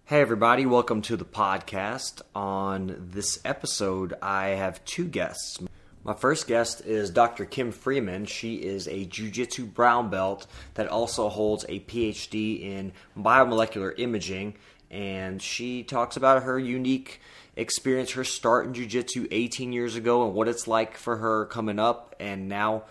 Hey everybody, welcome to the podcast. On this episode, I have two guests. My first guest is Dr. Kim Freeman. She is a Jiu-Jitsu Brown belt that also holds a PhD in biomolecular imaging, and she talks about her unique experience, her start in Jiu-Jitsu 18 years ago, and what it's like for her coming up and now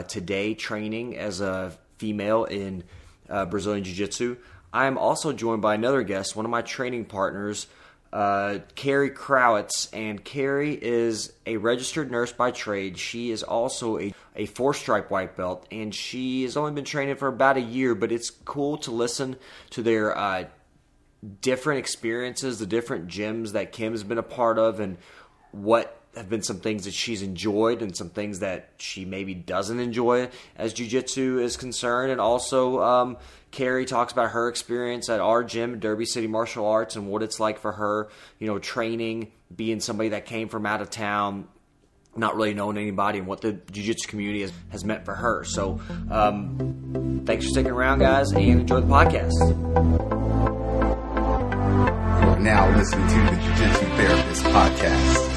today training as a female in Brazilian Jiu-Jitsu. I'm also joined by another guest, one of my training partners, Kerry Krawetz, and Kerry is a registered nurse by trade. She is also a four-stripe white belt, and she has only been training for about a year, but it's cool to listen to their different experiences, the different gyms that Kim has been a part of, and what have been some things that she's enjoyed and some things that she maybe doesn't enjoy as Jiu-Jitsu is concerned. And also, Kerry talks about her experience at our gym, Derby City Martial Arts, and what it's like for her, training, being somebody that came from out of town, not really knowing anybody, and what the Jiu-Jitsu community has meant for her. So, thanks for sticking around, guys, and enjoy the podcast. You are now listening to the Jiu-Jitsu Therapist Podcast.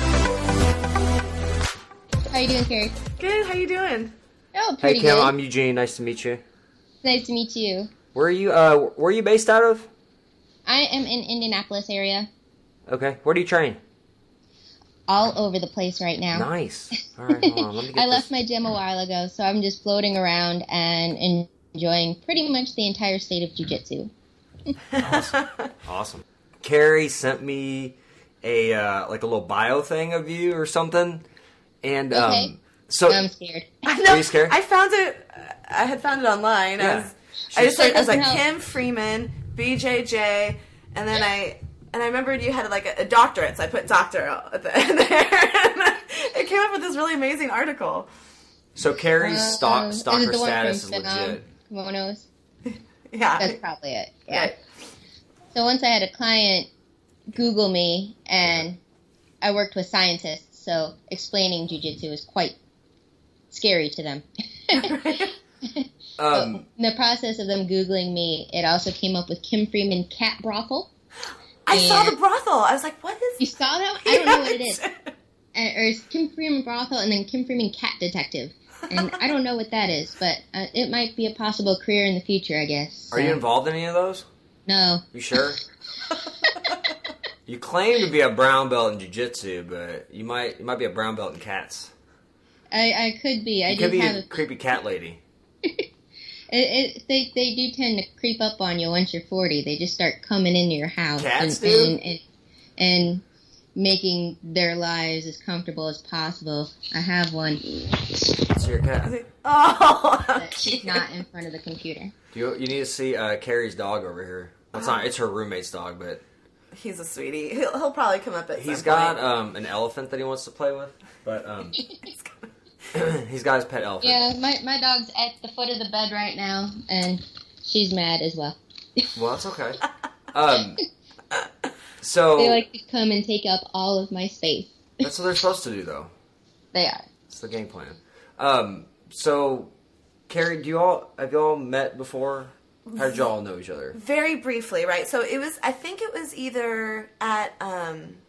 How you doing, Kerry? Good. How you doing? Oh, pretty Hey, Kim, good. I'm Eugene. Nice to meet you. Nice to meet you. Where are you based out of? I am in Indianapolis area. Okay. Where do you train? All over the place right now. Nice. All right, hold on. Let me get I left my gym a while ago, so I'm just floating around and enjoying pretty much the entire state of Jiu-Jitsu. Awesome. Kerry sent me a little bio thing of you or something, and Okay. so I'm scared. I know. Are you scared? I found it. I had found it online. Yeah. I was like Help. Kim Freeman, BJJ, and then I remembered you had like a doctorate, so I put doctor at the end there. And it came up with this really amazing article. So Kerry's Is stalker it the one status is from legit. Kimonos? Yeah. That's probably it. Yeah. Right. So once I had a client Google me, and I worked with scientists, so explaining Jiu-Jitsu is quite scary to them. So in the process of them Googling me, it also came up with Kim Freeman Cat Brothel. I saw And- the brothel. I was like, what is? You saw that? I don't know what it is. Or it's Kim Freeman Brothel and then Kim Freeman Cat Detective. And I don't know what that is, but it might be a possible career in the future, I guess. Are you involved in any of those? No. You sure? You claim to be a brown belt in Jiu-Jitsu, but you might be a brown belt in cats. I could be. I You just could be have a creepy cat lady. They do tend to creep up on you once you're 40. They just start coming into your house Cats and making their lives as comfortable as possible. I have one. That's your cat. Oh, But she's not in front of the computer. You need to see Kerry's dog over here. It's her roommate's dog, but he's a sweetie. He'll probably come up at he's some got point. an elephant that he wants to play with. But he's got his pet elephant. Yeah, my dog's at the foot of the bed right now, and she's mad as well. Well, that's okay. So They like to come and take up all of my space. that's what they're supposed to do, though. They are. It's the game plan. So, Kerry, have you all met before? How did y'all know each other? Very briefly, right? So I think it was either at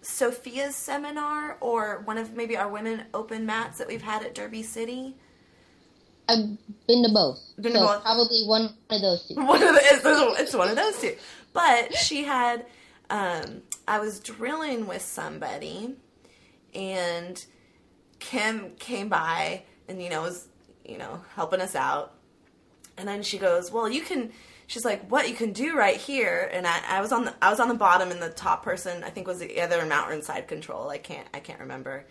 Sophia's seminar or one of maybe our women open mats that we've had at Derby City. I've been to both. Been to so both. probably one of those two. It's one of those two. But she had, I was drilling with somebody, and Kim came by and, was, helping us out. And then she goes, well, she's like, what you can do right here. And I was on the bottom, and the top person, I think, was the other mount or inside control. I can't remember.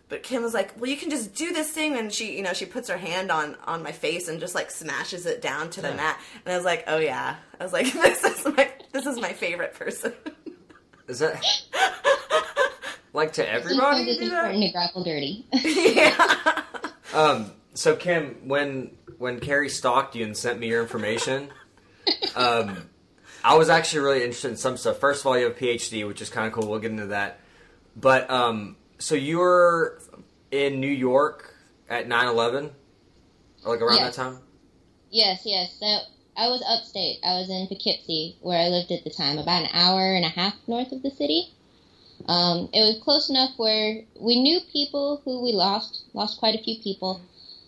But Kim was like, well, you can just do this thing. And she, she puts her hand on my face and just like smashes it down to the mat. And I was like, oh yeah. I was like, this is my favorite person. Is that like to everybody? It's Do that? important to grapple dirty. Yeah. So Kim, when Kerry stalked you and sent me your information, I was actually really interested in some stuff. First of all, you have a PhD, which is kind of cool. We'll get into that. But so you were in New York at 9/11, or like around that Yes. time. Yes. I was upstate. I was in Poughkeepsie, where I lived at the time, about an hour and a half north of the city. It was close enough where we knew people who we lost quite a few people.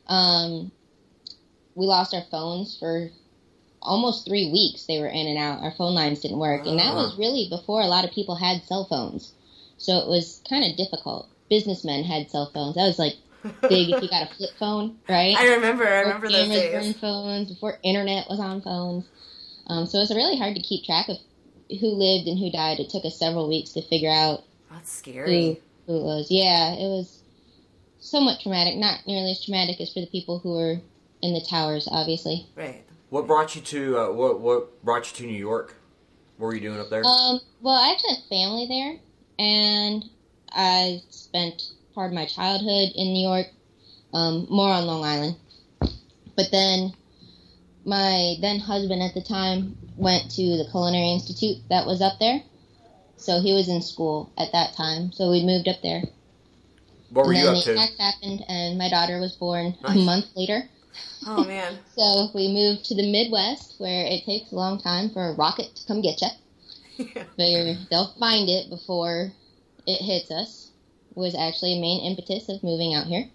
We lost our phones for almost 3 weeks. They were in and out. Our phone lines didn't work. And that was really before a lot of people had cell phones. So it was kind of difficult. Businessmen had cell phones. That was like big if you got a flip phone, right? I remember those days. Were in phones, before internet was on phones. So it was really hard to keep track of who lived and who died. It took us several weeks to figure out That's scary. who it was. Yeah, it was somewhat traumatic. Not nearly as traumatic as for the people who were in the towers, obviously. Right. What brought you to what brought you to New York? What were you doing up there? Well, I actually have family there, and I spent part of my childhood in New York, more on Long Island. But then my then husband at the time went to the Culinary Institute that was up there, so he was in school at that time. So we moved up there. What were you up And to? then the attacks happened, and my daughter was born Nice. a month later. Oh, man. So we moved to the Midwest, where it takes a long time for a rocket to come get you. They'll find it before it hits us. Was actually a main impetus of moving out here.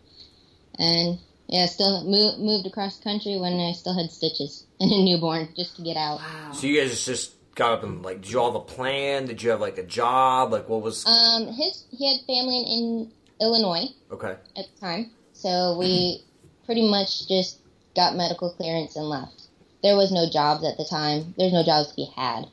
And yeah, still moved across the country when I still had stitches and a newborn, just to get out. Wow. So you guys just got up and like, did you all have a plan? Did you have like a job? Like what was? He had family in Illinois Okay. at the time, so we pretty much just got medical clearance and left. There was no jobs at the time. There's no jobs to be had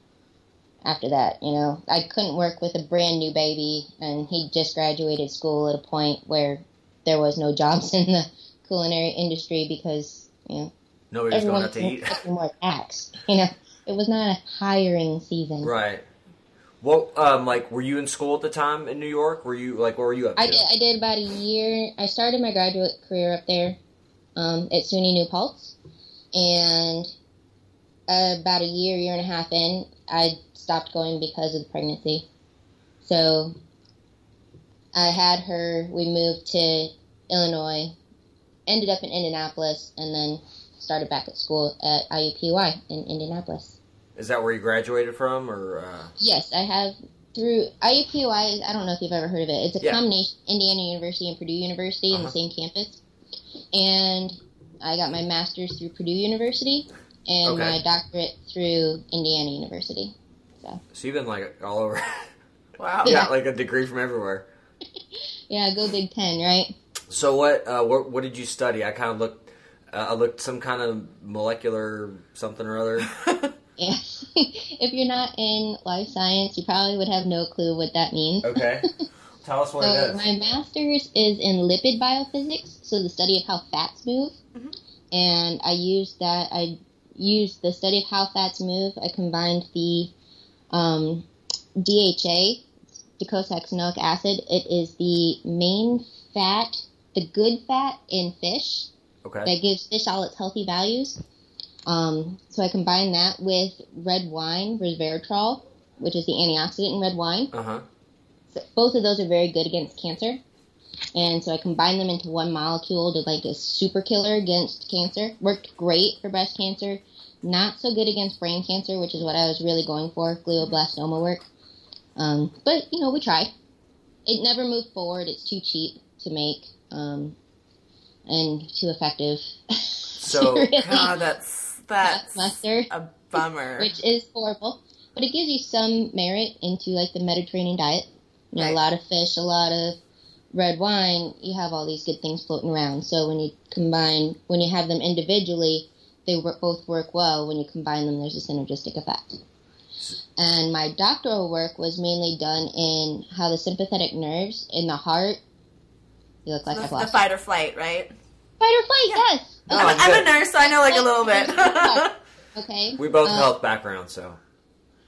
after that, you know. I couldn't work with a brand new baby, and he just graduated school at a point where there was no jobs in the culinary industry because, you know, Nobody was going everyone out to eat. was more tax. You know, it was not a hiring season. Right. Well, like, were you in school at the time in New York? Were you like, what were you up to? I did about a year. I started my graduate career up there at SUNY New Paltz, and about a year and a half in, I stopped going because of the pregnancy. So I had her. We moved to Illinois, ended up in Indianapolis, and then started back at school at IUPUI in Indianapolis. Is that where you graduated from, or? Yes, I have through IUPUI. I don't know if you've ever heard of it. It's a combination, Indiana University and Purdue University in the same campus. And I got my master's through Purdue University and my doctorate through Indiana University. So you've been like all over. Wow. You got like a degree from everywhere. Yeah, go Big Ten, right? So what did you study? I kind of looked. I looked some kind of molecular something or other. Yeah. If you're not in life science, you probably would have no clue what that means. Okay. Tell us what it is. My master's is in lipid biophysics, so the study of how fats move. Mm-hmm. And I used the study of how fats move. I combined the DHA, docosahexaenoic acid. It is the main fat, the good fat in fish. Okay. That gives fish all its healthy values. So I combined that with red wine, resveratrol, which is the antioxidant in red wine. Uh-huh. So both of those are very good against cancer. And so I combined them into one molecule to like a super killer against cancer. Worked great for breast cancer. Not so good against brain cancer, which is what I was really going for, glioblastoma work. But, you know, we tried. It never moved forward. It's too cheap to make and too effective. So, really God, that's mustard, a bummer. which is horrible. But it gives you some merit into like the Mediterranean diet. You know, Right. a lot of fish, a lot of red wine. You have all these good things floating around. So when you have them individually, they both work well. When you combine them, there's a synergistic effect. And my doctoral work was mainly done in how the sympathetic nerves in the heart. You look like I've The lost fight or flight, right? Fight or flight, yes. Oh, I'm a nurse, so I know like a little bit. Okay. we both have health background, so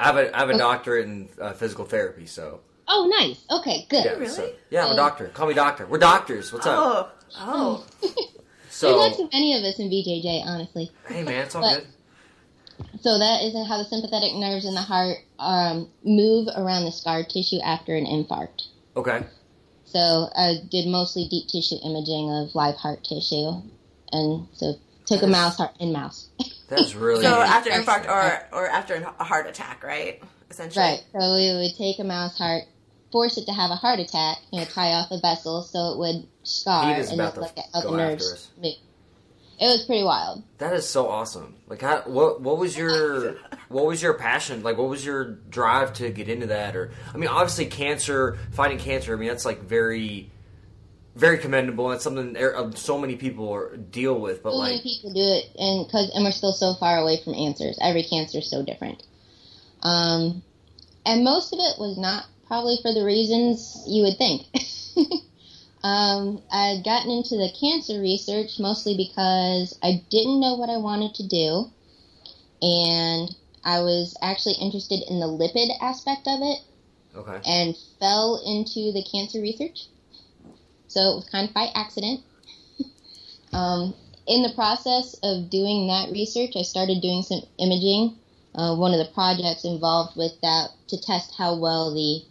I have a doctorate in physical therapy. So Oh, nice. Okay, good. yeah, Really? so, yeah, I'm a doctor. Call me doctor. We're doctors. What's up? Oh. So There's not too many of us in BJJ, honestly. hey man, it's all But- good. So that is how the sympathetic nerves in the heart move around the scar tissue after an infarct. Okay. So I did mostly deep tissue imaging of live heart tissue, and so took a mouse heart in mouse. That's really so after an infarct or after a heart attack, right? Essentially. Right. So we would take a mouse heart, force it to have a heart attack, tie off a vessel so it would scar and about look to at how the go nerves after us. move. It was pretty wild. That is so awesome. Like, what was your passion? Like, what was your drive to get into that? Or, I mean, obviously, fighting cancer. I mean, that's like very, very commendable. That's something so many people deal with. But so many people do it, and we're still so far away from answers. Every cancer is so different. And most of it was not probably for the reasons you would think. I had gotten into the cancer research mostly because I didn't know what I wanted to do, and I was actually interested in the lipid aspect of it, and fell into the cancer research. So it was kind of by accident. In the process of doing that research, I started doing some imaging. One of the projects involved with that to test how well the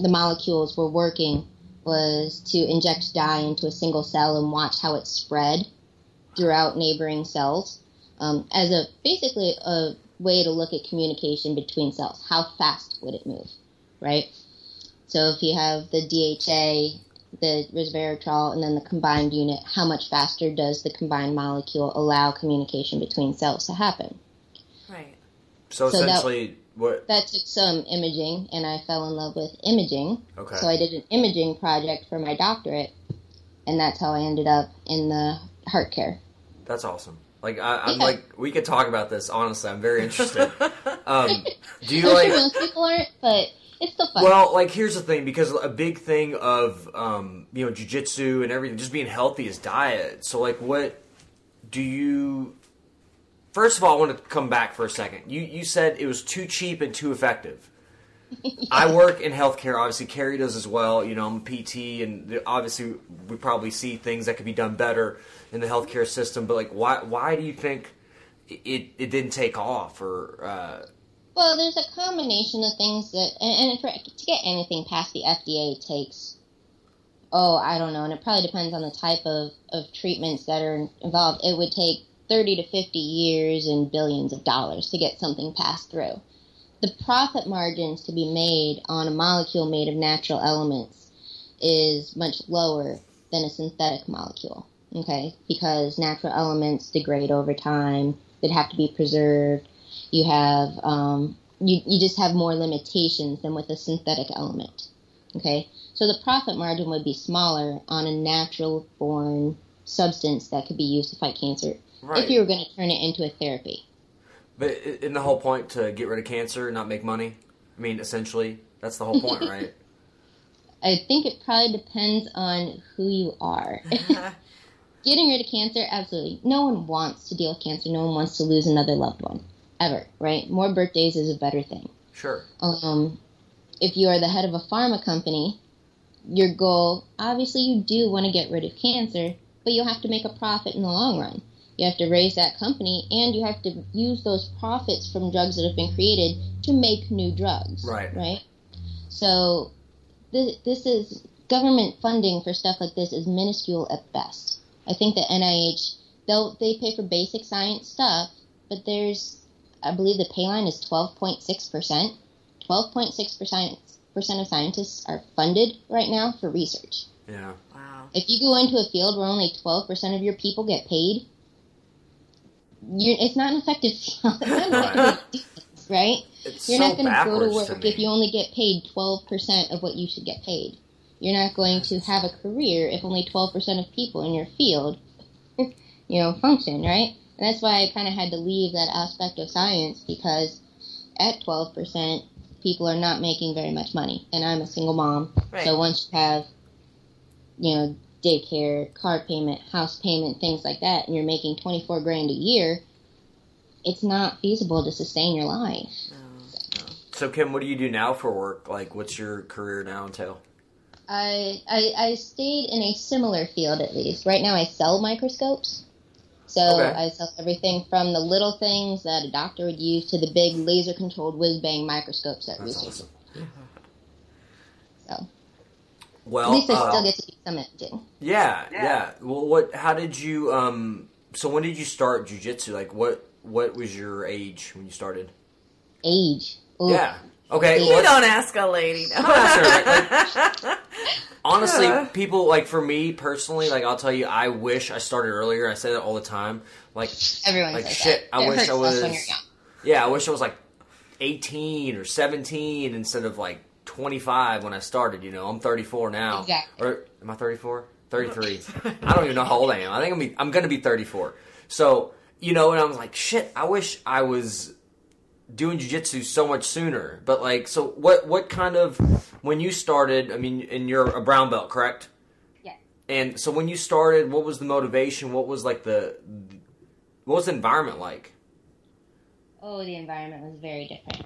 molecules were working was to inject dye into a single cell and watch how it spread throughout neighboring cells as basically a way to look at communication between cells. How fast would it move, right? So if you have the DHA, the resveratrol, and then the combined unit, how much faster does the combined molecule allow communication between cells to happen? Right. So essentially... That took some imaging, and I fell in love with imaging. Okay. So I did an imaging project for my doctorate, and that's how I ended up in the heart care. That's awesome. Like, I'm like, we could talk about this, honestly. I'm very interested. Do you like... Most people aren't, but it's still fun. Well, like, here's the thing, because a big thing of, jiu-jitsu and everything, just being healthy is diet. So, like, what do you... First of all, I want to come back for a second. You said it was too cheap and too effective. Yes. I work in healthcare. Obviously, Kerry does as well. I'm a PT, and obviously we probably see things that could be done better in the healthcare system. But like, why do you think it didn't take off? Or well, there's a combination of things that, and to get anything past the FDA takes, I don't know, and it probably depends on the type of treatments that are involved. It would take 30 to 50 years and billions of dollars to get something passed through. The profit margins to be made on a molecule made of natural elements is much lower than a synthetic molecule, okay? Because natural elements degrade over time. They'd have to be preserved. You have, you just have more limitations than with a synthetic element, okay? So the profit margin would be smaller on a natural-born substance that could be used to fight cancer. Right. If you were going to turn it into a therapy. But isn't the whole point to get rid of cancer, not make money? I mean, essentially, that's the whole point, right? I think it probably depends on who you are. Getting rid of cancer, absolutely. No one wants to deal with cancer. No one wants to lose another loved one, ever, right? More birthdays is a better thing. Sure. If you are the head of a pharma company, your goal, obviously you do want to get rid of cancer, but you'll have to make a profit in the long run. You have to raise that company, and you have to use those profits from drugs that have been created to make new drugs. Right? So this is government funding for stuff like this is minuscule at best. I think the NIH, they pay for basic science stuff, but I believe the pay line is 12.6%. 12.6% of scientists are funded right now for research. Yeah. Wow. If you go into a field where only 12% of your people get paid, it's not an effective field. Right? You're not going to go to work if you only get paid 12% of what you should get paid. You're not going to have a career if only 12% of people in your field, function, right? And that's why I kind of had to leave that aspect of science, because at 12%, people are not making very much money. And I'm a single mom. Right. So once you have, daycare, car payment, house payment, things like that, and you're making $24,000 a year, it's not feasible to sustain your life. No. So Kim, what do you do now for work? Like, what's your career now entail? I stayed in a similar field, at least. Right now I sell microscopes. So I sell everything from the little things that a doctor would use to the big laser-controlled whiz-bang microscopes that research. Awesome. So, well, at least I still get to do some imaging. Yeah. Well, how did you So when did you start jiu-jitsu? Like, what was your age when you started? Age? Ooh. Yeah. Okay. You don't ask a lady. No. Honestly, people, like, for me personally, like, I'll tell you, I wish I started earlier. I say that all the time. Like, everyone like says shit. that. I wish I was. When you're young. Yeah, I wish I was like 18 or 17 instead of like 25 when I started. You know, I'm 34 now. Exactly. Or am I 34? 33. I don't even know how old I am. I think I'm going to be 34. So, you know, and I was like, shit, I wish I was doing jiu-jitsu so much sooner. But like, so what kind of, when you started, I mean, and you're a brown belt, correct? Yeah. And so when you started, what was the motivation? What was like what was the environment like? Oh, the environment was very different.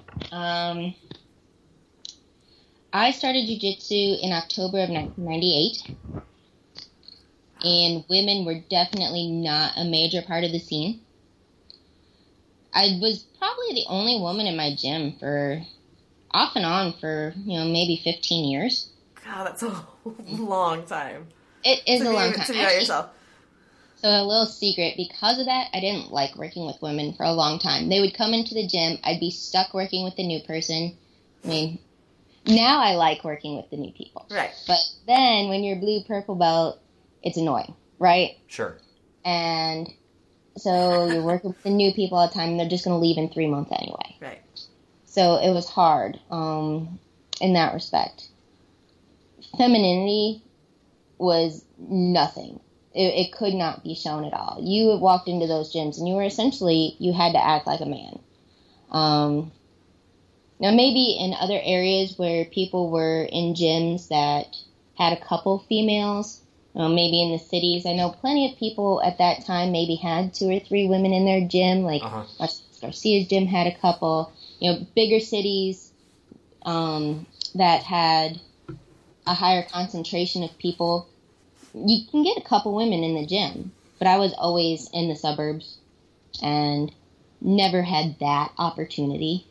I started jiu-jitsu in October of 1998. And women were definitely not a major part of the scene. I was probably the only woman in my gym for, off and on for, maybe 15 years. God, that's a long time. It is a long time. To be by yourself. So a little secret, because of that, I didn't like working with women for a long time. They would come into the gym, I'd be stuck working with the new person. I mean, now I like working with the new people. Right. But then, when you're blue, purple belt, it's annoying, right? Sure. And so you're working with the new people all the time, and they're just going to leave in 3 months anyway. Right. So it was hard in that respect. Femininity was nothing. It could not be shown at all. You walked into those gyms, and you had to act like a man. Now, maybe in other areas where people were in gyms that had a couple females, maybe in the cities. I know plenty of people at that time maybe had 2 or 3 women in their gym. Like Garcia's gym had a couple. Bigger cities that had a higher concentration of people, you can get a couple women in the gym. But I was always in the suburbs and never had that opportunity.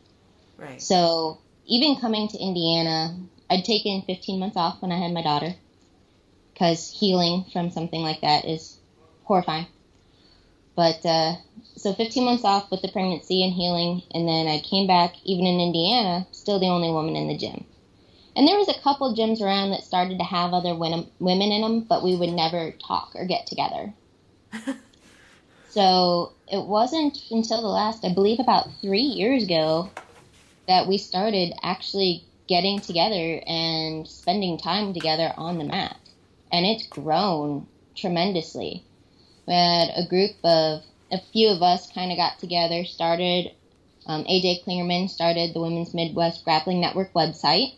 Right. So even coming to Indiana, I'd taken 15 months off when I had my daughter, because healing from something like that is horrifying. But, so 15 months off with the pregnancy and healing, and then I came back, even in Indiana, still the only woman in the gym. And there was a couple gyms around that started to have other women in them, but we would never talk or get together. So it wasn't until the last, I believe about 3 years ago, that we started actually getting together and spending time together on the mat. And it's grown tremendously. We had a few of us kind of got together, started, AJ Klingerman started the Women's Midwest Grappling Network website.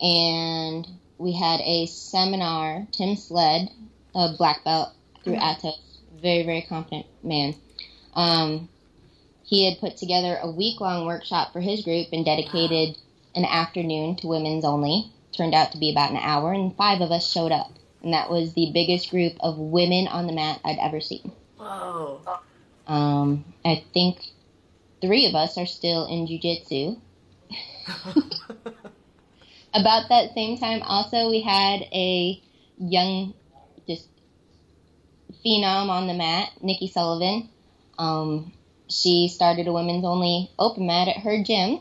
And we had a seminar, Tim Sled, a black belt through Atos, very, very confident man. He had put together a week-long workshop for his group and dedicated an afternoon to women's only. Turned out to be about an hour, and 5 of us showed up. And that was the biggest group of women on the mat I'd ever seen. Whoa. I think 3 of us are still in jiu-jitsu. About that same time, also, we had a young, just phenom on the mat, Nikki Sullivan. She started a women's only open mat at her gym.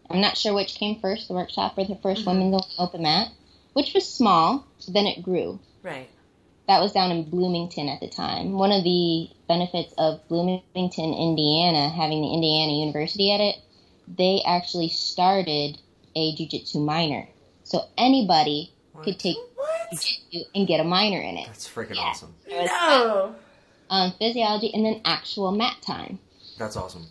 I'm not sure which came first, the workshop or the first women's only open mat, which was small, then it grew. Right. That was down in Bloomington at the time. One of the benefits of Bloomington, Indiana, having the Indiana University at it, they actually started a jiu-jitsu minor. So anybody could take jiu-jitsu and get a minor in it. That's freaking awesome. No! Physiology and then actual mat time. That's awesome.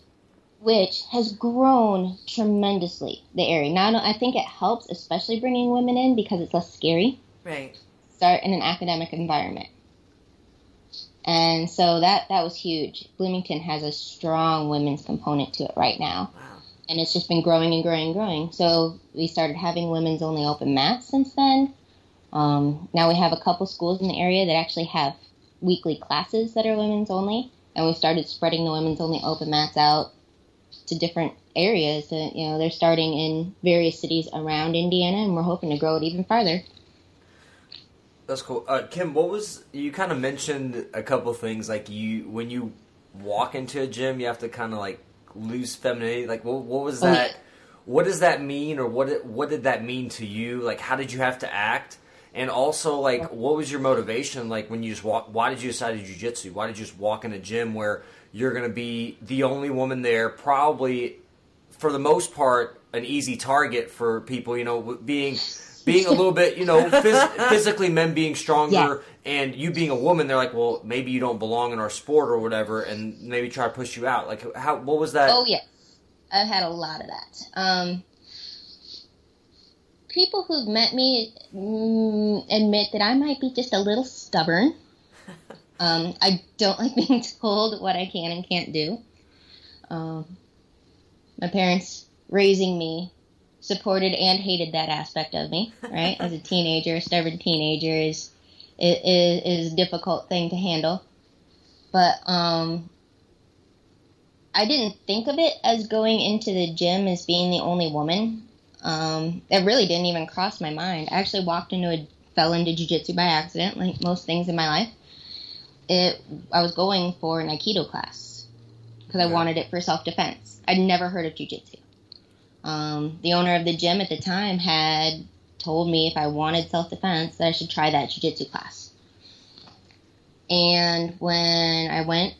Which has grown tremendously, the area. Now, I think it helps, especially bringing women in, because it's less scary. Right. Start in an academic environment. And so that was huge. Bloomington has a strong women's component to it right now. Wow. And it's just been growing and growing and growing. So we started having women's only open mats since then. Now we have a couple schools in the area that actually have weekly classes that are women's only. And we started spreading the women's only open mats out to different areas. They're starting in various cities around Indiana, and we're hoping to grow it even farther. That's cool. Kim, you kind of mentioned a couple things, like when you walk into a gym, you have to kind of like lose femininity. Like, what was that? Yeah. What does that mean, or what did that mean to you? Like, how did you have to act? And also, like, what was your motivation? Like, when you just why did you decide to jiu-jitsu? Why did you just walk in a gym where you're going to be the only woman there, probably, for the most part, an easy target for people, being a little bit, physically men being stronger, and you being a woman, they're like, well, maybe you don't belong in our sport or whatever, and maybe try to push you out. Like, what was that? Oh, yes. I've had a lot of that. People who've met me admit that I might be just a little stubborn. I don't like being told what I can and can't do. My parents raising me supported and hated that aspect of me, right? As a teenager, a stubborn teenager is a difficult thing to handle. But I didn't think of it as going into the gym as being the only woman. It really didn't even cross my mind. I actually fell into jiu-jitsu by accident, like most things in my life. I was going for an Aikido class because I wanted it for self-defense. I'd never heard of jiu-jitsu. The owner of the gym at the time had told me if I wanted self-defense that I should try that jiu-jitsu class. And when I went,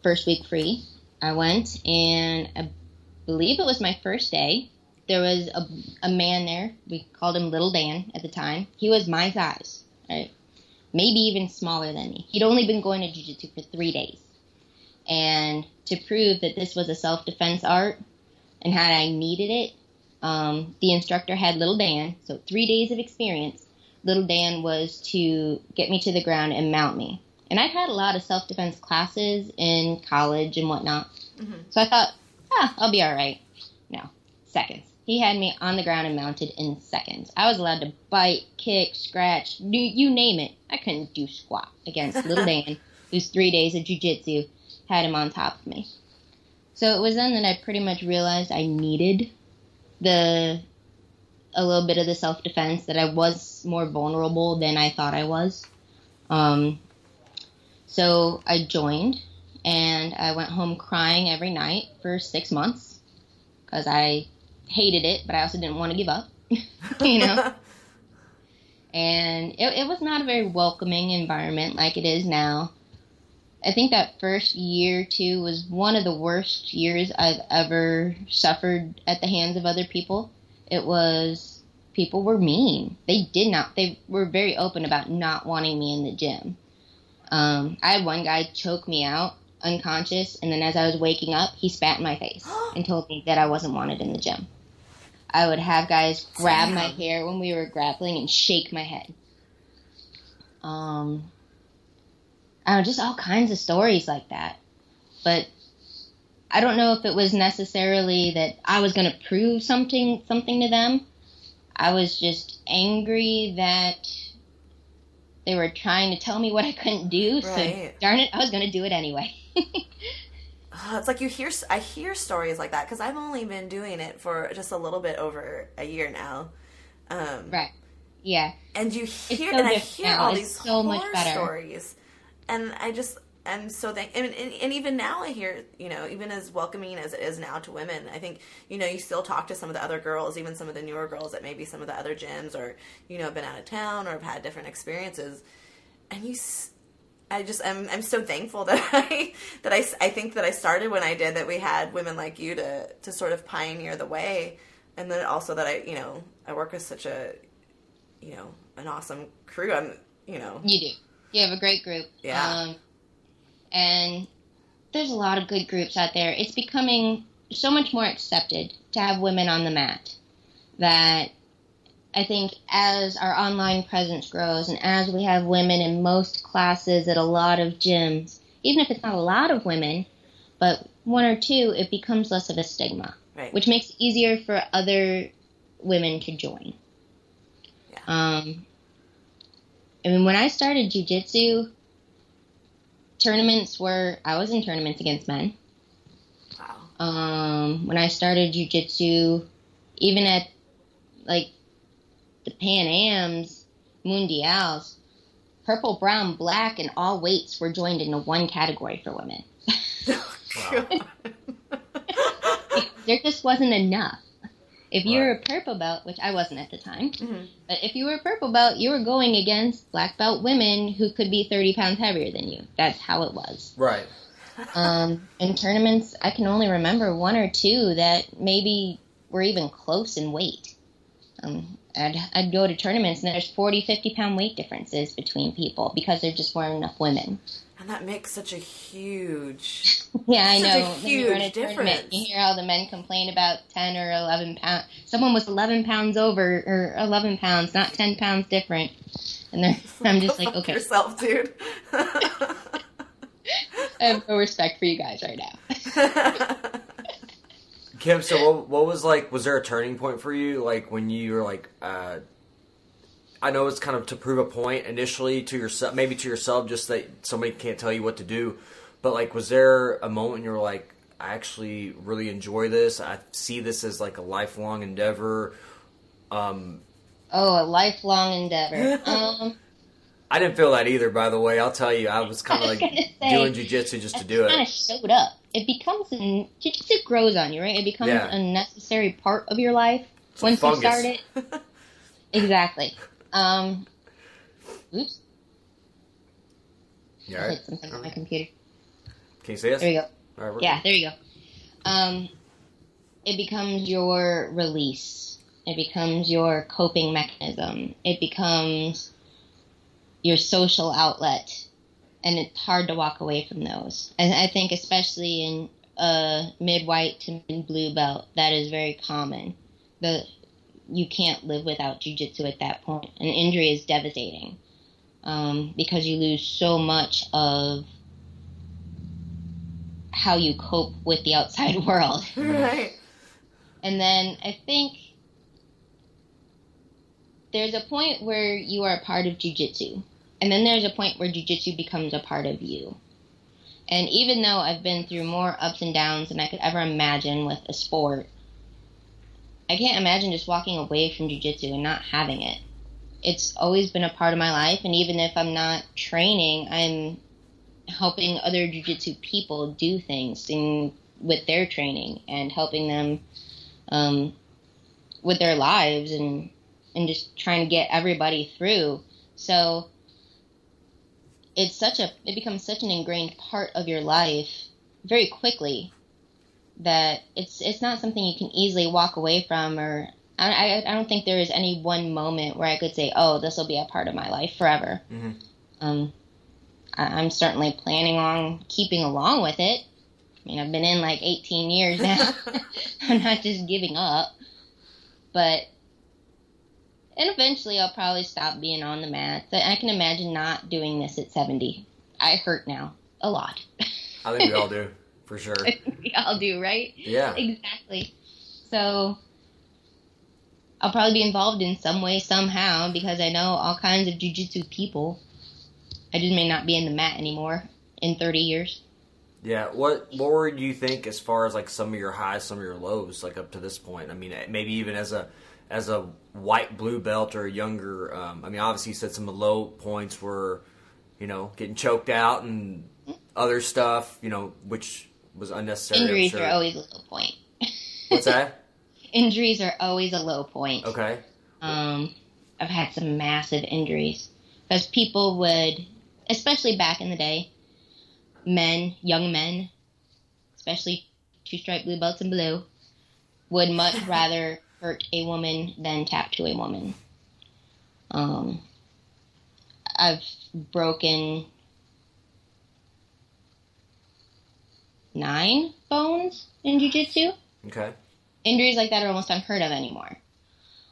first week free, I went, and I believe it was my first day. There was a man there. We called him Little Dan at the time. He was my size, right? Maybe even smaller than me. He'd only been going to jiu-jitsu for 3 days. And to prove that this was a self-defense art and had I needed it, the instructor had Little Dan, so 3 days of experience. Little Dan was to get me to the ground and mount me. And I'd had a lot of self-defense classes in college and whatnot. Mm-hmm. So I thought, I'll be all right. No, seconds. He had me on the ground and mounted in seconds. I was allowed to bite, kick, scratch, you name it. I couldn't do squat against Little Dan, whose 3 days of jiu-jitsu had him on top of me. So it was then that I pretty much realized I needed a little bit of the self-defense, that I was more vulnerable than I thought I was. So I joined, and I went home crying every night for 6 months because I hated it, but I also didn't want to give up, And it was not a very welcoming environment like it is now. I think that first year or two was one of the worst years I've ever suffered at the hands of other people. People were mean. They were very open about not wanting me in the gym. I had one guy choke me out unconscious, and then as I was waking up, he spat in my face and told me that I wasn't wanted in the gym. I would have guys grab my hair when we were grappling and shake my head. Just all kinds of stories like that. But I don't know if it was necessarily that I was going to prove something to them. I was just angry that they were trying to tell me what I couldn't do. Right. So darn it, I was going to do it anyway. It's like I hear stories like that because I've only been doing it for just a little bit over a year now. Right. Yeah. And I hear all these horror stories, and I'm so thankful. And even now I hear, even as welcoming as it is now to women, I think, you still talk to some of the other girls, even some of the newer girls at maybe some of the other gyms, or, have been out of town or have had different experiences. And I'm so thankful that I think that I started when I did, that we had women like you to sort of pioneer the way. And then also that I work with such an awesome crew. You do. You have a great group. Yeah. And there's a lot of good groups out there. It's becoming so much more accepted to have women on the mat, that I think as our online presence grows and as we have women in most classes at a lot of gyms, even if it's not a lot of women, but one or two, it becomes less of a stigma, right, which makes it easier for other women to join. Yeah. When I started jiu-jitsu, I was in tournaments against men. Wow. When I started jiu-jitsu, even at, the Pan Ams, Mundials, purple, brown, black, and all weights were joined into one category for women. Wow. There just wasn't enough. If you were a purple belt, which I wasn't at the time, but if you were a purple belt, you were going against black belt women who could be 30 pounds heavier than you. That's how it was. Right. In tournaments, I can only remember one or two that maybe were even close in weight. I'd go to tournaments and there's 40, 50 pound weight differences between people because there just weren't enough women. And that makes such a huge... Yeah, I know. Such a huge difference. You hear all the men complain about 10 or 11 pounds. Someone was 11 pounds over, or 11 pounds, not 10 pounds different. And I'm just like, okay. Yourself, dude. I have no respect for you guys right now. Kim, so what was like, was there a turning point for you, like, when you were like, I know it's kind of to prove a point initially to yourself, maybe to yourself, just that somebody can't tell you what to do, but like, was there a moment you were like, I actually really enjoy this, I see this as like a lifelong endeavor? Oh, a lifelong endeavor. I didn't feel that either, by the way. I'll tell you, I was kind of like doing jiu-jitsu just to do it. It kind of showed up. It becomes, jiu-jitsu grows on you, right? It becomes a necessary part of your life once you start it. Exactly. Oops. You I all right? hit something on my computer. Can you see us? There you go. All right, Yeah, there you go. It becomes your release. It becomes your coping mechanism. It becomes your social outlet. And it's hard to walk away from those. And I think especially in mid-white to mid-blue belt, that is very common. You can't live without jiu-jitsu at that point. An injury is devastating because you lose so much of how you cope with the outside world. Right. And then I think there's a point where you are a part of jiu-jitsu. And then there's a point where jiu-jitsu becomes a part of you. And even though I've been through more ups and downs than I could ever imagine with a sport, I can't imagine just walking away from jiu-jitsu and not having it. It's always been a part of my life, and even if I'm not training, I'm helping other jiu-jitsu people do things with their training and helping them with their lives and just trying to get everybody through. So it becomes such an ingrained part of your life very quickly that it's not something you can easily walk away from, or I don't think there is any one moment where I could say, oh, this will be a part of my life forever. Mm-hmm. I'm certainly planning on keeping along with it. I mean, I've been in like 18 years now. I'm not just giving up. And eventually I'll probably stop being on the mat. I can imagine not doing this at 70. I hurt now. A lot. I think we all do, for sure. We all do, right? Yeah. Exactly. So I'll probably be involved in some way, somehow, because I know all kinds of jiu-jitsu people. I just may not be in the mat anymore in 30 years. Yeah. What were you think as far as like some of your highs, some of your lows, like up to this point? I mean, maybe even as a white blue belt or a younger, I mean, obviously you said some of the low points were, getting choked out and other stuff, which was unnecessary. Injuries are always a low point. What's that? Injuries are always a low point. Okay. I've had some massive injuries because people would, especially back in the day, young men, especially two-stripe blue belts and blue, would much rather hurt a woman than tap to a woman. I've broken 9 bones in jiu-jitsu. Okay. Injuries like that are almost unheard of anymore.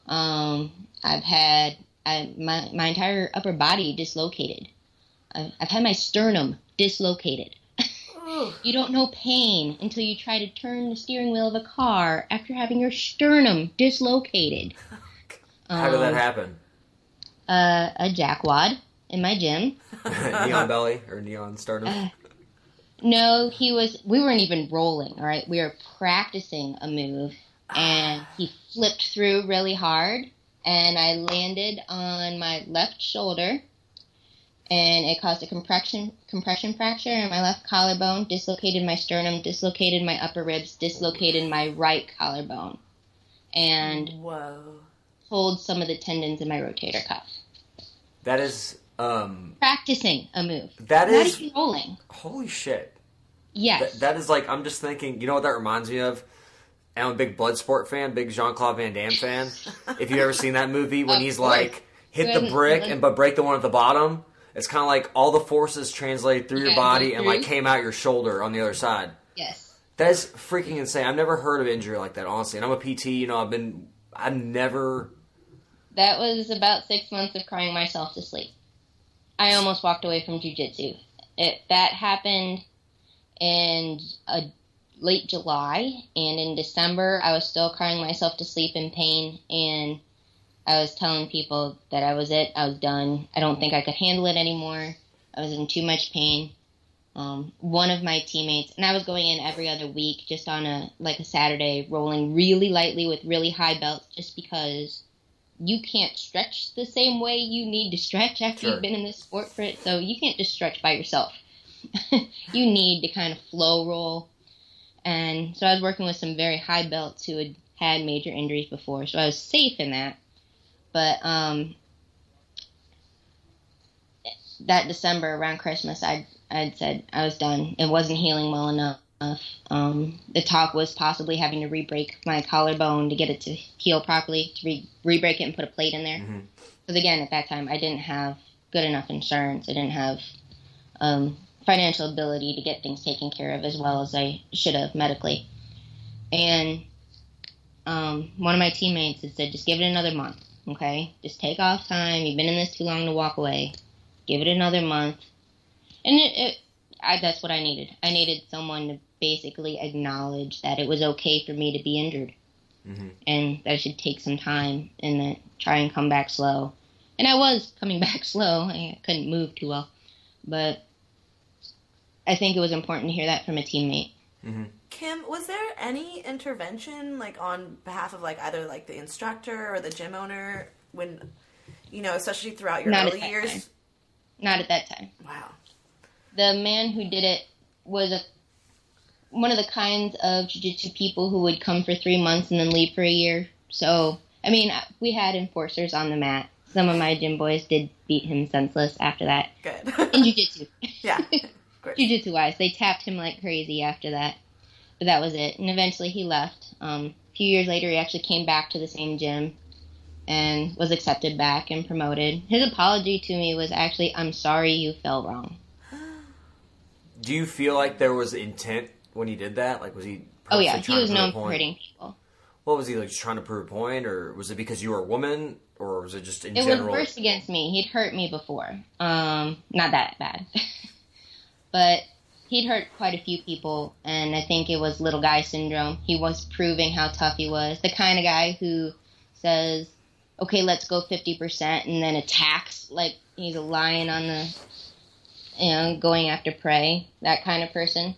I've had my entire upper body dislocated. I've had my sternum dislocated. You don't know pain until you try to turn the steering wheel of a car after having your sternum dislocated. How did that happen? A jackwad in my gym. Neon belly or neon sternum? No, we weren't even rolling, all right? We were practicing a move, and he flipped through really hard, and I landed on my left shoulder, and it caused a compression fracture in my left collarbone, dislocated my sternum, dislocated my upper ribs, dislocated my right collarbone, and pulled some of the tendons in my rotator cuff. That is practicing a move. That Not is even rolling. Holy shit. Yes. That is like, I'm just thinking, you know what that reminds me of? I'm a big Bloodsport fan, big Jean-Claude Van Damme fan. If you've ever seen that movie when he's like, hit the brick but break the one at the bottom. It's kind of like all the forces translated through your body and like came out your shoulder on the other side. Yes. That is freaking insane. I've never heard of injury like that, honestly. And I'm a PT, you know, I've never... That was about 6 months of crying myself to sleep. I almost walked away from jiu-jitsu. That happened in late July, and in December I was still crying myself to sleep in pain, and I was telling people that I was done. I don't think I could handle it anymore. I was in too much pain. One of my teammates, and I was going in every other week just on a Saturday, rolling really lightly with really high belts just because you can't stretch the same way you need to stretch after you've been in this sport for it, so you can't just stretch by yourself. You need to kind of flow roll. And so I was working with some very high belts who had major injuries before, so I was safe in that. But that December, around Christmas, I'd said I was done. It wasn't healing well enough. The talk was possibly having to re-break my collarbone to get it to heal properly, to re-break it and put a plate in there. Because again, at that time, I didn't have good enough insurance. I didn't have financial ability to get things taken care of as well as I should have medically. And one of my teammates had said, just give it another month, okay? Just take off time. You've been in this too long to walk away. Give it another month. And that's what I needed. I needed someone to basically acknowledge that it was okay for me to be injured. And that I should take some time and then try and come back slow. And I was coming back slow. I couldn't move too well. But I think it was important to hear that from a teammate. Kim, was there any intervention, like, on behalf of, like, either, like, the instructor or the gym owner when, you know, especially throughout your early years? Time. Not at that time. Wow. The man who did it was one of the kinds of jiu-jitsu people who would come for 3 months and then leave for a year. So, I mean, we had enforcers on the mat. Some of my gym boys did beat him senseless after that. Good. In jiu-jitsu. Yeah. Great. Jiu-jitsu-wise. They tapped him like crazy after that. But that was it. And eventually he left. A few years later, he actually came back to the same gym and was accepted back and promoted. His apology to me was actually, I'm sorry you fell wrong. Do you feel like there was intent when he did that? Like, was he... Oh, yeah. He was known for hurting people. What was he, like, just trying to prove a point? Or was it because you were a woman? Or was it just in general? It was worse against me. He'd hurt me before. Not that bad. But he'd hurt quite a few people, and I think it was little guy syndrome. He was proving how tough he was. The kind of guy who says, okay, let's go 50%, and then attacks like he's a lion on the, going after prey, that kind of person.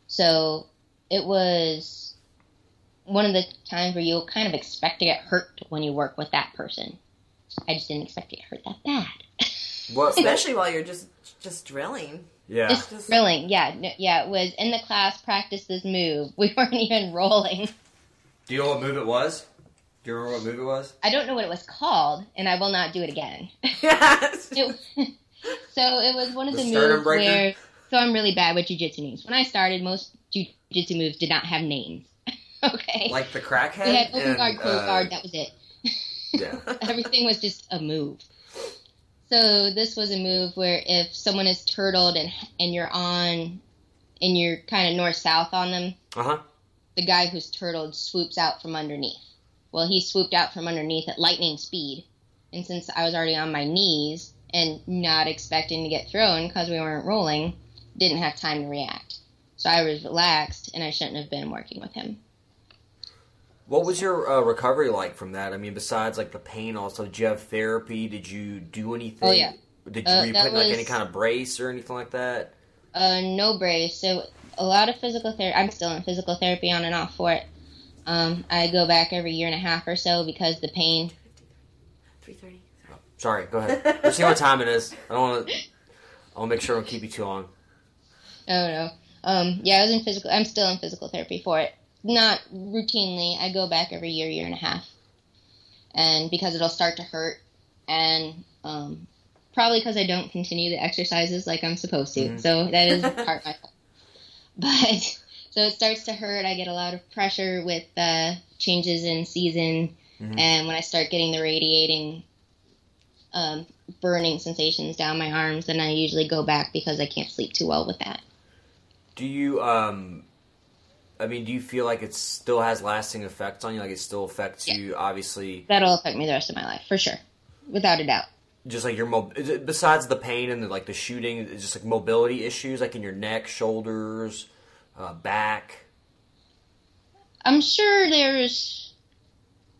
So it was one of the times where you'll kind of expect to get hurt when you work with that person. I just didn't expect to get hurt that bad. Well, especially while you're just drilling. Yeah. Just drilling, yeah. It was in the class, practice this move. We weren't even rolling. Do you know what move it was? Do you remember what move it was? I don't know what it was called, and I will not do it again. Yes. So it was one of the moves where... So I'm really bad with jiu-jitsu names. When I started, most jiu-jitsu moves did not have names. Okay? Like the crackhead? They had open guard, closed guard, that was it. Yeah. Everything was just a move. So this was a move where if someone is turtled and you're kind of north-south on them, the guy who's turtled swoops out from underneath. Well, he swooped out from underneath at lightning speed, and since I was already on my knees and not expecting to get thrown because we weren't rolling, didn't have time to react. So I was relaxed, and I shouldn't have been working with him. What was your recovery like from that? I mean, besides like the pain, also, did you have therapy? Did you do anything? Oh, yeah. Were you put like any kind of brace or anything like that? No brace. So a lot of physical therapy. I'm still in physical therapy on and off for it. I go back every year and a half or so because the pain. 3:30. Sorry, go ahead. Let's see what time it is. I'll make sure I don't keep you too long. Oh, no. Yeah, I'm still in physical therapy for it. Not routinely. I go back every year and a half. And because it'll start to hurt, and probably because I don't continue the exercises like I'm supposed to. Mm-hmm. So that is part of my fault. But, so it starts to hurt. I get a lot of pressure with changes in season, mm-hmm. and when I start getting the radiating burning sensations down my arms, then I usually go back because I can't sleep too well with that. Do you, do you feel like it still has lasting effects on you? Like it still affects you, obviously? That'll affect me the rest of my life, for sure. Without a doubt. Just like besides the pain and the shooting, it's just like mobility issues, like in your neck, shoulders, back? I'm sure there's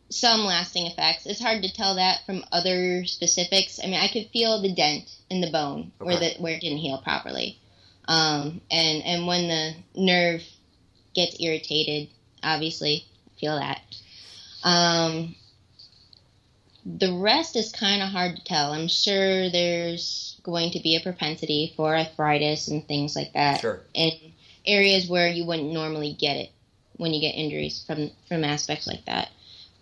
some lasting effects. It's hard to tell that from other specifics. I mean, I could feel the dent in the bone where it didn't heal properly. And when the nerve gets irritated, obviously, I feel that. The rest is kind of hard to tell. I'm sure there's going to be a propensity for arthritis and things like that. Sure. In areas where you wouldn't normally get it when you get injuries from aspects like that.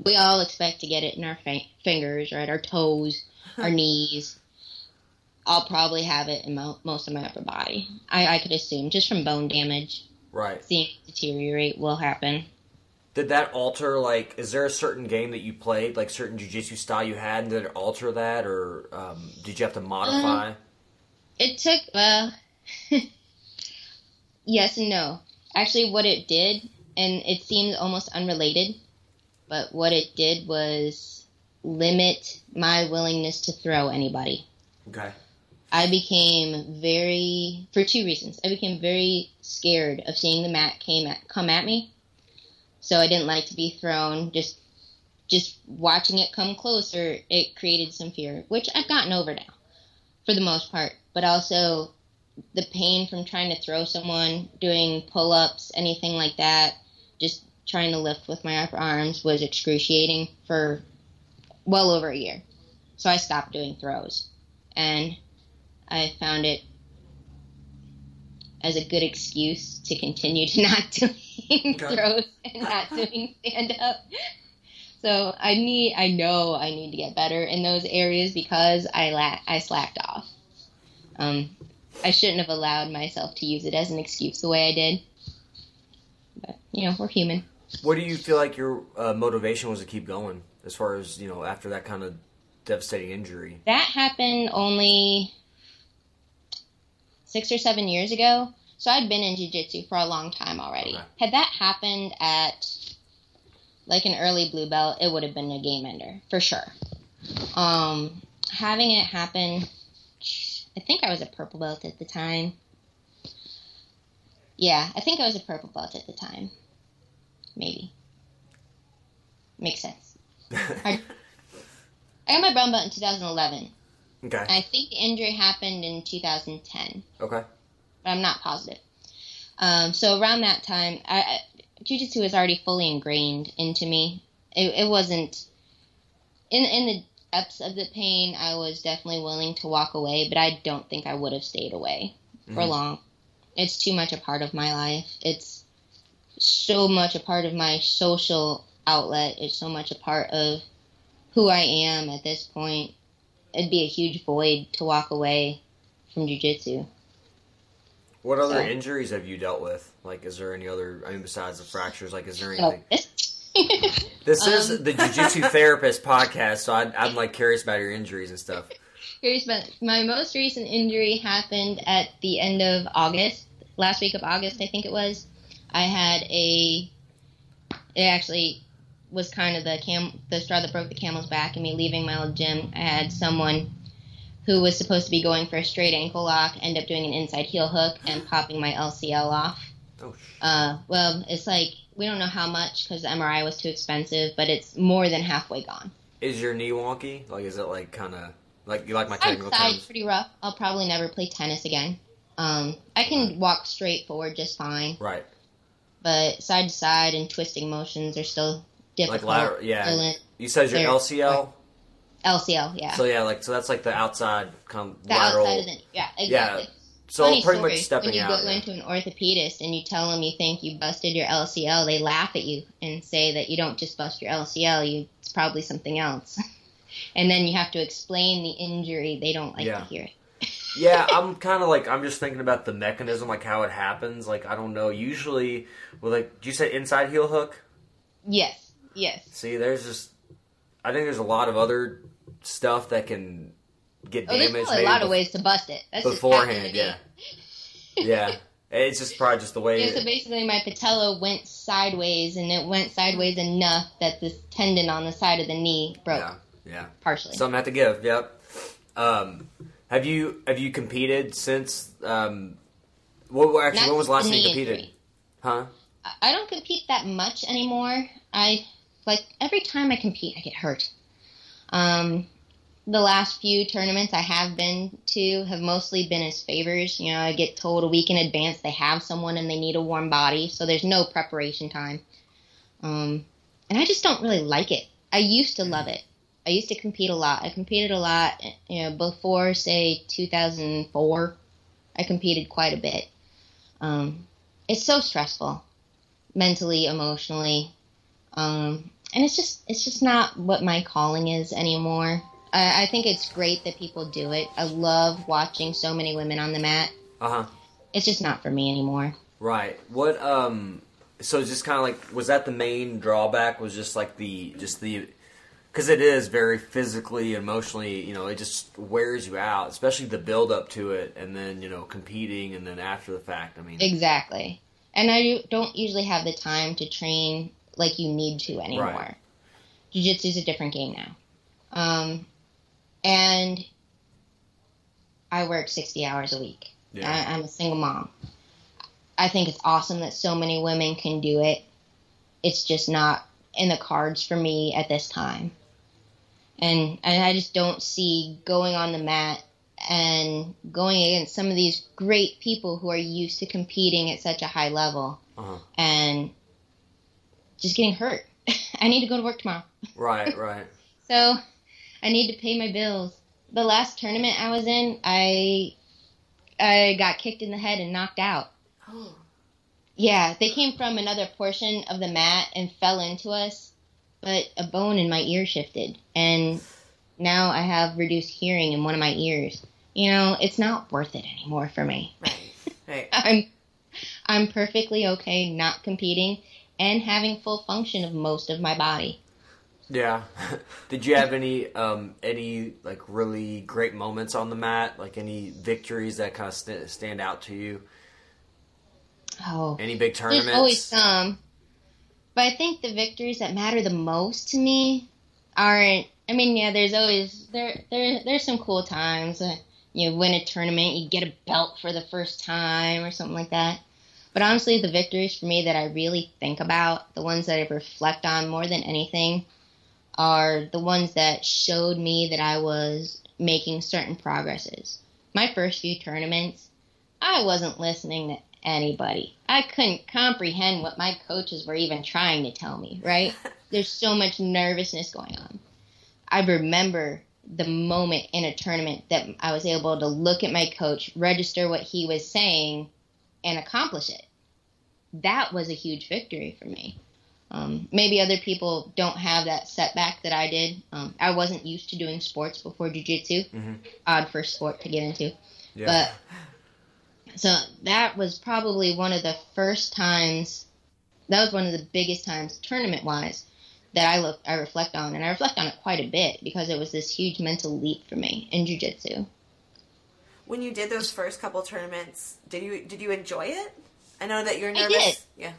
We all expect to get it in our fingers, right? Our toes, our knees. I'll probably have it in most of my upper body. I could assume, just from bone damage. Right. Seeing it deteriorate will happen. Did that alter, is there a certain game that you played, like certain jiu-jitsu style you had, and did it alter that, or did you have to modify? It took, yes and no. Actually, what it did, and it seems almost unrelated, but what it did was limit my willingness to throw anybody. Okay. I became for 2 reasons. I became very scared of seeing the mat come at me. So I didn't like to be thrown. Just watching it come closer, it created some fear, which I've gotten over now, for the most part. But also, the pain from trying to throw someone, doing pull-ups, anything like that, just trying to lift with my upper arms was excruciating for well over a year. So I stopped doing throws. And I found it as a good excuse to continue to not doing throws and not doing stand-up. So I know I need to get better in those areas because I slacked off. I shouldn't have allowed myself to use it as an excuse the way I did. But, we're human. What do you feel like your motivation was to keep going as far as, after that kind of devastating injury? That happened only 6 or 7 years ago. So I'd been in Jiu-Jitsu for a long time already. Okay. Had that happened at an early blue belt, it would have been a game ender, for sure. Having it happen, I think I was a purple belt at the time. Yeah, I think I was a purple belt at the time. Maybe. Makes sense. I got my brown belt in 2011. Okay. I think the injury happened in 2010. Okay. But I'm not positive. So around that time, Jiu-Jitsu was already fully ingrained into me. It wasn't... In the depths of the pain, I was definitely willing to walk away, but I don't think I would have stayed away for long. It's too much a part of my life. It's so much a part of my social outlet. It's so much a part of who I am at this point. It'd be a huge void to walk away from Jiu-Jitsu. What other injuries have you dealt with? Is there any other, besides the fractures, is there anything? This is the Jiu-Jitsu Therapist podcast, so I'm curious about your injuries and stuff. Curious about my most recent injury happened at the end of August, last week of August, I think it was. I had it actually was kind of the straw that broke the camel's back in me leaving my old gym. I had someone who was supposed to be going for a straight ankle lock end up doing an inside heel hook and popping my LCL off. Oh. Well, it's we don't know how much because the MRI was too expensive, but it's more than halfway gone. Is your knee wonky? Is it kind of you like my technical terms? It's pretty rough. I'll probably never play tennis again. I can walk straight forward just fine. Right. But side to side and twisting motions are still difficult. Yeah. You said your LCL? LCL, yeah. So yeah, so that's like the outside The lateral. outside of the knee. Yeah, exactly. Yeah. So Funny pretty story, much stepping when you out. go into an orthopedist and you tell them you think you busted your LCL, they laugh at you and say that you don't just bust your LCL, it's probably something else. And then you have to explain the injury. They don't like to hear it. Yeah, I'm kind of I'm just thinking about the mechanism, like how it happens. Like, I don't know. Usually, did you say inside heel hook? Yes. See, I think there's a lot of other stuff that can get damaged. There's probably a lot of ways to bust it. That's beforehand, yeah. It's just probably just the way. Yeah, so basically my patella went sideways, and it went sideways enough that this tendon on the side of the knee broke. Yeah. Partially. Something had to give. Yep. Have you competed since? When was the last time you competed? Injury. Huh? I don't compete that much anymore. Every time I compete, I get hurt. The last few tournaments I have been to have mostly been as favors. I get told a week in advance they have someone and they need a warm body, so there's no preparation time. And I just don't really like it. I used to love it. I used to compete a lot. I competed a lot, before, say, 2004. I competed quite a bit. It's so stressful, mentally, emotionally, and it's just not what my calling is anymore. I think it's great that people do it. I love watching so many women on the mat. It's just not for me anymore. Right. What? So it's just kind of was that the main drawback? Was just because it is very physically, emotionally, it just wears you out, especially the build up to it, and then, competing, and then after the fact, Exactly. And I don't usually have the time to train like you need to anymore. Right. Jiu-Jitsu is a different game now. And I work 60 hours a week. Yeah. I'm a single mom. I think it's awesome that so many women can do it. It's just not in the cards for me at this time. And I just don't see going on the mat and going against some of these great people who are used to competing at such a high level and just getting hurt. I need to go to work tomorrow. Right. So I need to pay my bills. The last tournament I was in, I got kicked in the head and knocked out. Oh. Yeah, they came from another portion of the mat and fell into us, but a bone in my ear shifted, and now I have reduced hearing in one of my ears. It's not worth it anymore for me. Right. I'm perfectly okay not competing and having full function of most of my body. Yeah. Did you have any really great moments on the mat? Like any victories that kind of stand out to you? Oh, any big tournaments? There's always some, but I think the victories that matter the most to me aren't. There's always there's some cool times. You win a tournament, you get a belt for the first time or something like that. But honestly, the victories for me that I really think about, the ones that I reflect on more than anything, are the ones that showed me that I was making certain progresses. My first few tournaments, I wasn't listening to anybody. I couldn't comprehend what my coaches were even trying to tell me, right? There's so much nervousness going on. I remember the moment in a tournament that I was able to look at my coach, register what he was saying, and accomplish it. That was a huge victory for me. Maybe other people don't have that setback that I did. I wasn't used to doing sports before jiu-jitsu. Odd first sport to get into. Yeah. But so that was probably one of the first times, that was one of the biggest times tournament-wise that I reflect on. And I reflect on it quite a bit because it was this huge mental leap for me in jiu-jitsu. When you did those first couple tournaments, did you enjoy it? I know that you're nervous. I did. Yeah.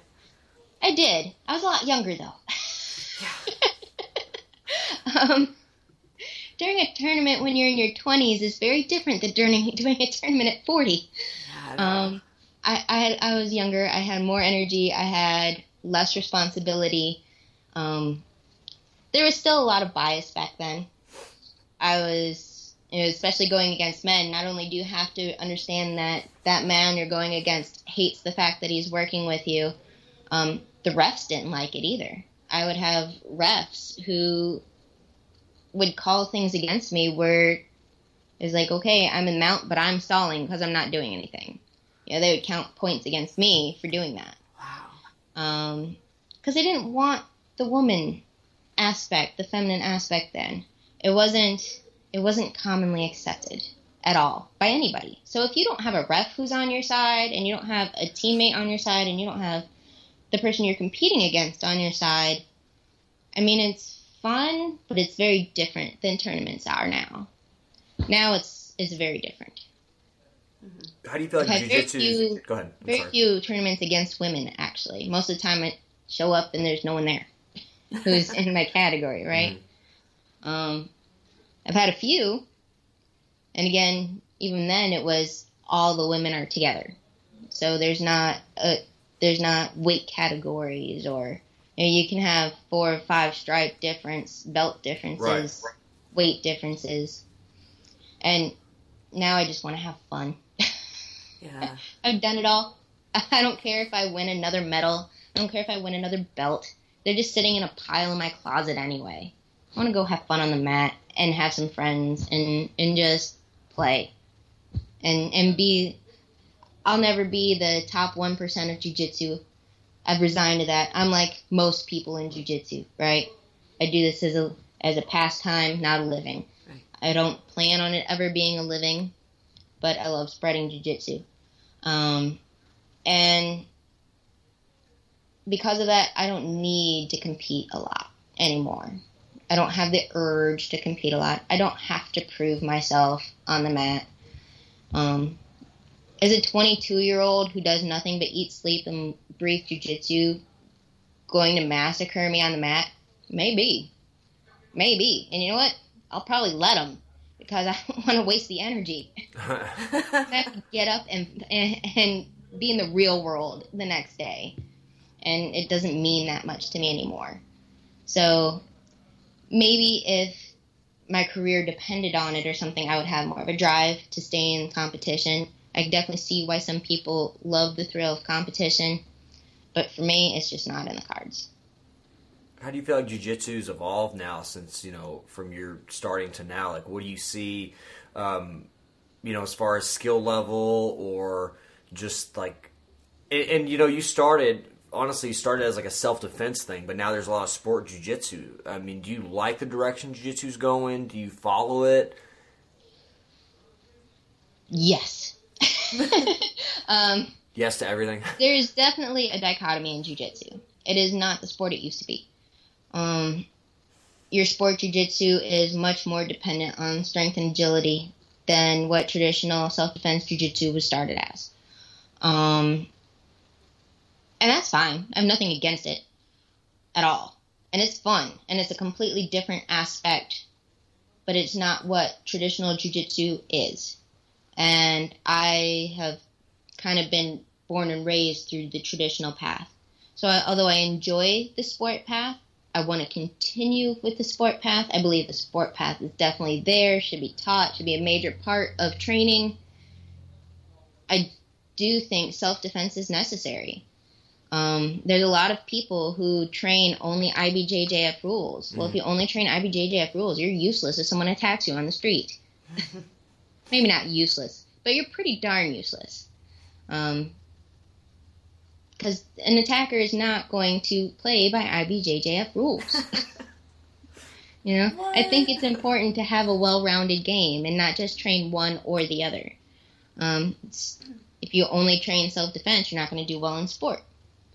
I did. I was a lot younger, though. Yeah. Doing a tournament when you're in your 20s is very different than doing a tournament at 40. Yeah, I was younger. I had more energy. I had less responsibility. There was still a lot of bias back then. I was, especially going against men, not only do you have to understand that man you're going against hates the fact that he's working with you, the refs didn't like it either. I would have refs who would call things against me where it's like, okay, I'm in mount, but I'm stalling because I'm not doing anything. They would count points against me for doing that. Wow. Because they didn't want the woman aspect, the feminine aspect then. It wasn't commonly accepted at all by anybody. So if you don't have a ref who's on your side, and you don't have a teammate on your side, and you don't have the person you're competing against on your side, I mean, it's fun, but it's very different than tournaments are now. Now it's very different. How do you feel like jiu-jitsu? Go ahead. Very few tournaments against women, actually. Most of the time I show up and there's no one there who's in my category, right? Mm-hmm. I've had a few, and again, even then it was all the women are together. So there's not weight categories, or you can have 4 or 5 stripe difference, belt differences, right. Weight differences. And now I just want to have fun. Yeah. I've done it all. I don't care if I win another medal. I don't care if I win another belt. They're just sitting in a pile in my closet anyway. I want to go have fun on the mat and have some friends and just play. And be... I'll never be the top 1% of jiu-jitsu. I've resigned to that. I'm like most people in jiu-jitsu, right? I do this as a pastime, not a living. Right. I don't plan on it ever being a living, but I love spreading jiu-jitsu. And because of that, I don't need to compete a lot anymore. I don't have the urge to compete a lot. I don't have to prove myself on the mat. As a 22-year-old who does nothing but eat, sleep, and breathe jiu-jitsu going to massacre me on the mat? Maybe. And you know what? I'll probably let them, because I don't want to waste the energy. I have to get up and be in the real world the next day. And it doesn't mean that much to me anymore. So maybe if my career depended on it or something, I would have more of a drive to stay in competition. I can definitely see why some people love the thrill of competition. But for me, it's just not in the cards. How do you feel like jiu-jitsu's evolved now since, from your starting to now? Like, what do you see, as far as skill level or just like, and you started as like a self-defense thing, but now there's a lot of sport jiu-jitsu. I mean, do you like the direction jiu-jitsu's going? Do you follow it? Yes. Yes to everything. There's definitely a dichotomy in jiu-jitsu. It is not the sport it used to be. Your sport jiu-jitsu is much more dependent on strength and agility than what traditional self-defense jiu-jitsu was started as. And that's fine. I have nothing against it at all. And it's fun. And it's a completely different aspect. But it's not what traditional jiu-jitsu is. And I have kind of been born and raised through the traditional path. So although I enjoy the sport path, I want to continue with the sport path. I believe the sport path is definitely there, should be taught, should be a major part of training. I do think self-defense is necessary. There's a lot of people who train only IBJJF rules. Well, if you only train IBJJF rules, you're useless if someone attacks you on the street. Maybe not useless, but you're pretty darn useless. Because an attacker is not going to play by IBJJF rules. What? I think it's important to have a well-rounded game and not just train one or the other. If you only train self-defense, you're not going to do well in sport.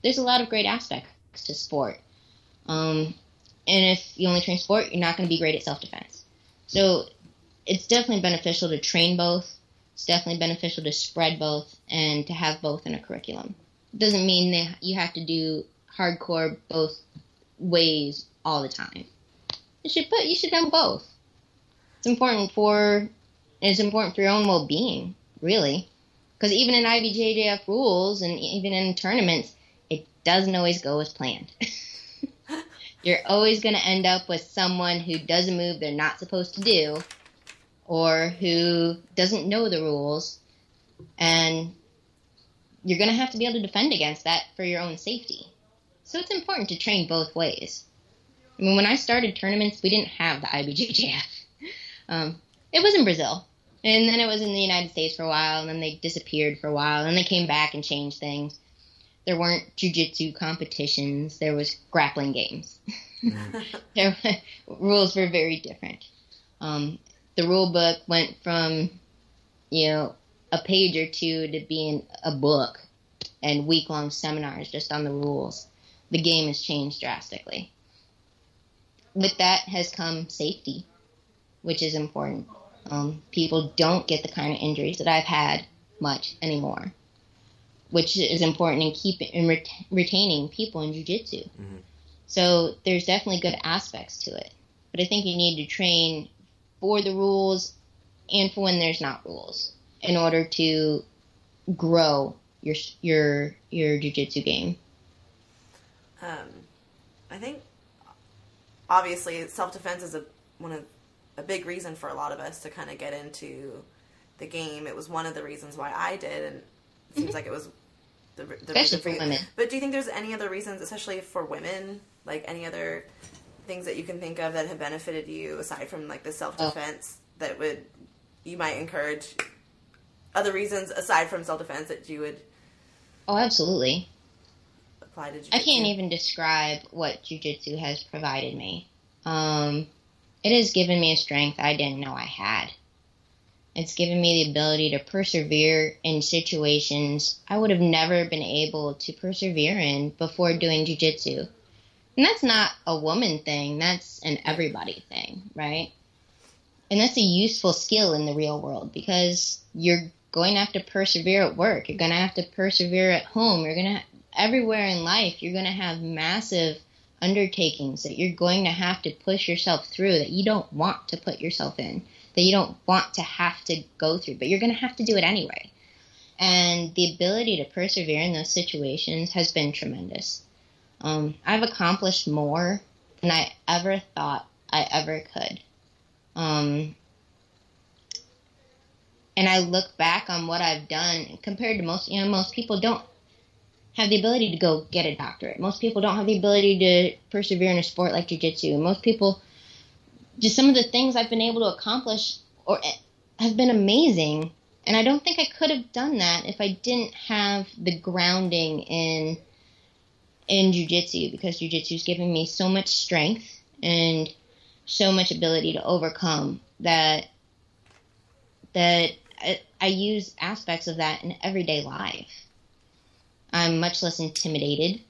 There's a lot of great aspects to sport. And if you only train sport, you're not going to be great at self-defense. So it's definitely beneficial to train both. It's definitely beneficial to spread both and to have both in a curriculum. It doesn't mean that you have to do hardcore both ways all the time. You should do both. It's important for your own well-being, really. Because even in IBJJF rules and even in tournaments, it doesn't always go as planned. You're always going to end up with someone who does a move they're not supposed to do, or who doesn't know the rules, and you're going to have to be able to defend against that for your own safety. So it's important to train both ways. I mean, when I started tournaments, we didn't have the IBJJF. It was in Brazil, and then it was in the United States for a while, and then they disappeared for a while, and they came back and changed things. There weren't jiu-jitsu competitions. There was grappling games. Rules were very different. The rule book went from, a page or two to being a book and week-long seminars just on the rules. The game has changed drastically. With that has come safety, which is important. People don't get the kind of injuries that I've had much anymore, which is important in keeping and retaining people in jiu-jitsu. Mm-hmm. So there's definitely good aspects to it. But I think you need to train for the rules and for when there's not rules in order to grow your jiu-jitsu game. I think obviously self-defense is a big reason for a lot of us to kind of get into the game. It was one of the reasons why I did, and it seems like it was the reason for women. But do you think there's any other reasons, especially for women, like any other things that you can think of that have benefited you aside from like the self-defense that you might encourage? Other reasons aside from self-defense that you would? Oh, absolutely. Apply to jiu-jitsu? I can't even describe what jiu-jitsu has provided me. It has given me a strength I didn't know I had. It's given me the ability to persevere in situations I would have never been able to persevere in before doing jiu-jitsu. And that's not a woman thing, that's an everybody thing, right? And that's a useful skill in the real world because you're going to have to persevere at work, you're going to have to persevere at home, everywhere in life, you're going to have massive undertakings that you're going to have to push yourself through that you don't want to put yourself in, that you don't want to have to go through, but you're going to have to do it anyway. And the ability to persevere in those situations has been tremendous. I've accomplished more than I ever thought I ever could. And I look back on what I've done compared to most people don't have the ability to go get a doctorate. Most people don't have the ability to persevere in a sport like jiu-jitsu. Most people, just some of the things I've been able to accomplish or have been amazing. And I don't think I could have done that if I didn't have the grounding in jiu-jitsu, because jiu-jitsu's given me so much strength and so much ability to overcome that I use aspects of that in everyday life. I'm much less intimidated.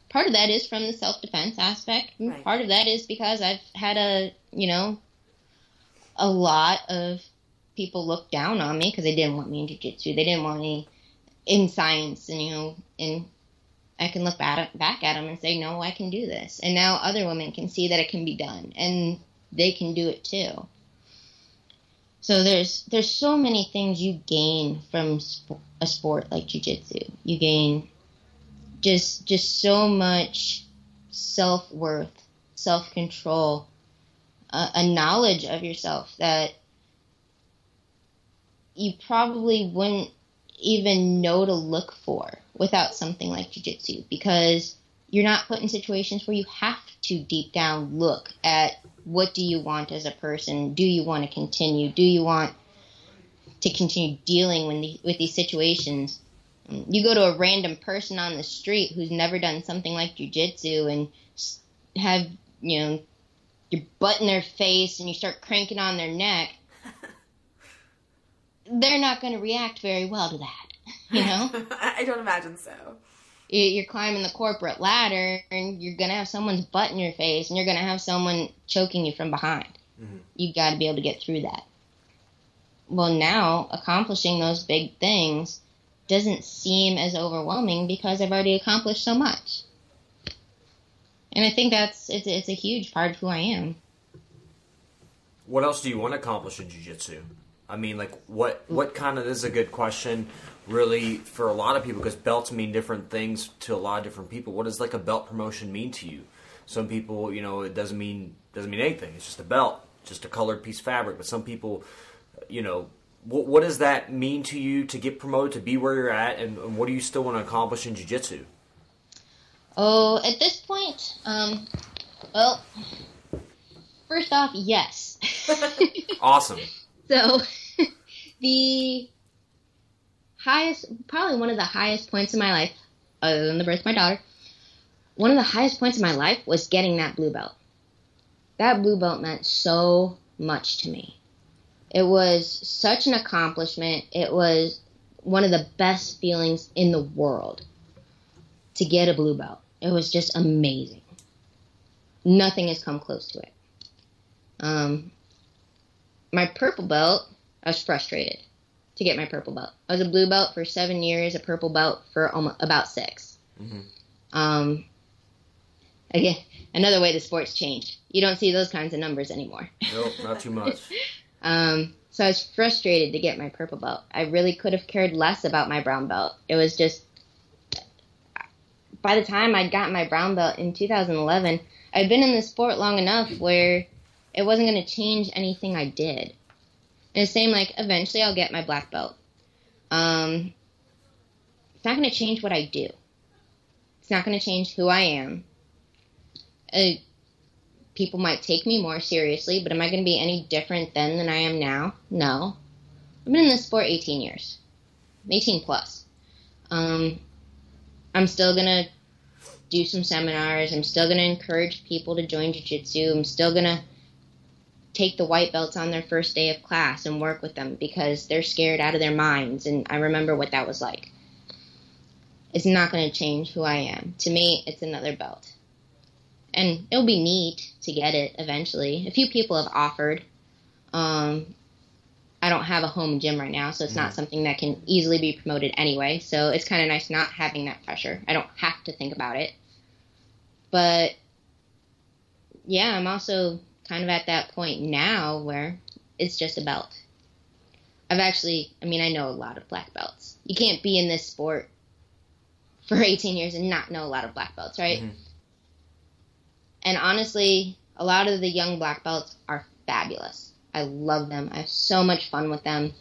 Part of that is from the self-defense aspect. Right. Part of that is because I've had a lot of people look down on me because they didn't want me in jiu-jitsu. They didn't want me in science, and I can look back at them and say, no, I can do this. And now other women can see that it can be done, and they can do it too. So there's so many things you gain from a sport like jiu-jitsu. You gain just so much self-worth, self-control, a knowledge of yourself that you probably wouldn't even know to look for without something like jiu-jitsu, because you're not put in situations where you have to deep down look at what do you want as a person. Do you want to continue? Do you want to continue dealing with these situations? You go to a random person on the street who's never done something like jiu-jitsu and have, your butt in their face and you start cranking on their neck. They're not going to react very well to that, I don't imagine so. You're climbing the corporate ladder, and you're going to have someone's butt in your face, and you're going to have someone choking you from behind. Mm-hmm. You've got to be able to get through that. Well, now, accomplishing those big things doesn't seem as overwhelming because I've already accomplished so much. And I think it's a huge part of who I am. What else do you want to accomplish in jiu-jitsu? I mean, like, what kind of, this is a good question, really, for a lot of people, because belts mean different things to a lot of different people. What does, like, a belt promotion mean to you? Some people, it doesn't mean anything. It's just a belt, just a colored piece of fabric. But some people, what does that mean to you to get promoted, to be where you're at, and what do you still want to accomplish in jiu-jitsu? Oh, at this point, Well, first off, yes. Awesome. So, the highest, probably one of the highest points in my life, other than the birth of my daughter, one of the highest points in my life was getting that blue belt. That blue belt meant so much to me. It was such an accomplishment. It was one of the best feelings in the world to get a blue belt. It was just amazing. Nothing has come close to it. My purple belt, I was frustrated to get my purple belt. I was a blue belt for 7 years, a purple belt for about 6. Mm-hmm. Again, another way the sport's changed. You don't see those kinds of numbers anymore. Nope, not too much. So I was frustrated to get my purple belt. I really could have cared less about my brown belt. It was just, by the time I'd gotten my brown belt in 2011, I'd been in the sport long enough where it wasn't going to change anything I did. And the same, like, eventually I'll get my black belt. It's not going to change what I do. It's not going to change who I am. People might take me more seriously, but am I going to be any different then than I am now? No. I've been in this sport 18 years. 18 plus. I'm still going to do some seminars. I'm still going to encourage people to join Jiu-Jitsu. I'm still going to take the white belts on their first day of class and work with them because they're scared out of their minds, and I remember what that was like. It's not going to change who I am. To me, it's another belt. And it'll be neat to get it eventually. A few people have offered. I don't have a home gym right now, so it's not something that can easily be promoted anyway. So it's kind of nice not having that pressure. I don't have to think about it. But, yeah, I'm also kind of at that point now where it's just a belt. I know a lot of black belts. You can't be in this sport for 18 years and not know a lot of black belts, right? Mm-hmm. And honestly, a lot of the young black belts are fabulous. I love them. I have so much fun with them.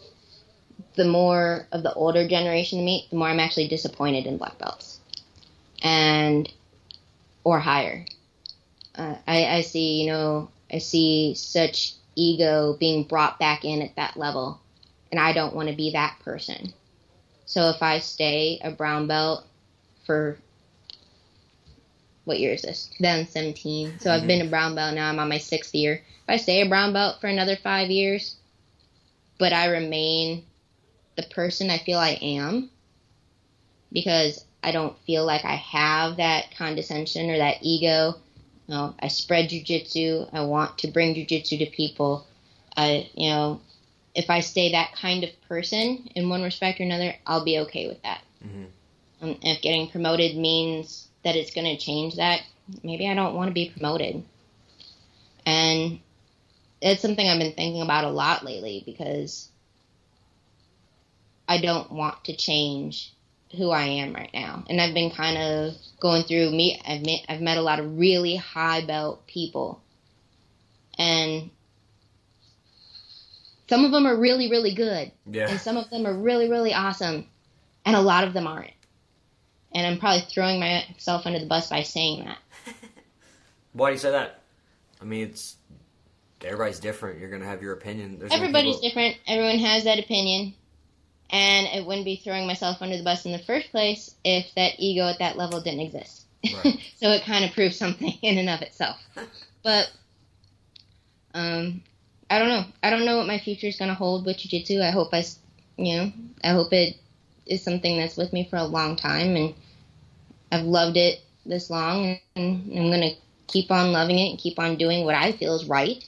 The more of the older generation to meet, the more I'm actually disappointed in black belts. Or higher. I see such ego being brought back in at that level, and I don't want to be that person. So if I stay a brown belt for, what year is this? 2017. So I've been a brown belt now. I'm on my 6th year. If I stay a brown belt for another 5 years, but I remain the person I feel I am, because I don't feel like I have that condescension or that ego. No, I spread jiu-jitsu. I want to bring jiu-jitsu to people. If I stay that kind of person in one respect or another, I'll be okay with that. Mm-hmm. If getting promoted means that it's going to change that, maybe I don't want to be promoted. And it's something I've been thinking about a lot lately, because I don't want to change who I am right now. And I've been kind of going through I've met a lot of really high belt people. And some of them are really, really good. Yeah. And some of them are really, really awesome. And a lot of them aren't. And I'm probably throwing myself under the bus by saying that. Why do you say that? I mean, everybody's different. You're going to have your opinion. Everybody's different. Everyone has that opinion. And it wouldn't be throwing myself under the bus in the first place if that ego at that level didn't exist. Right. So it kind of proves something in and of itself. But I don't know. I don't know what my future is going to hold with Jiu-Jitsu. I hope it is something that's with me for a long time, and I've loved it this long, and I'm going to keep on loving it and keep on doing what I feel is right.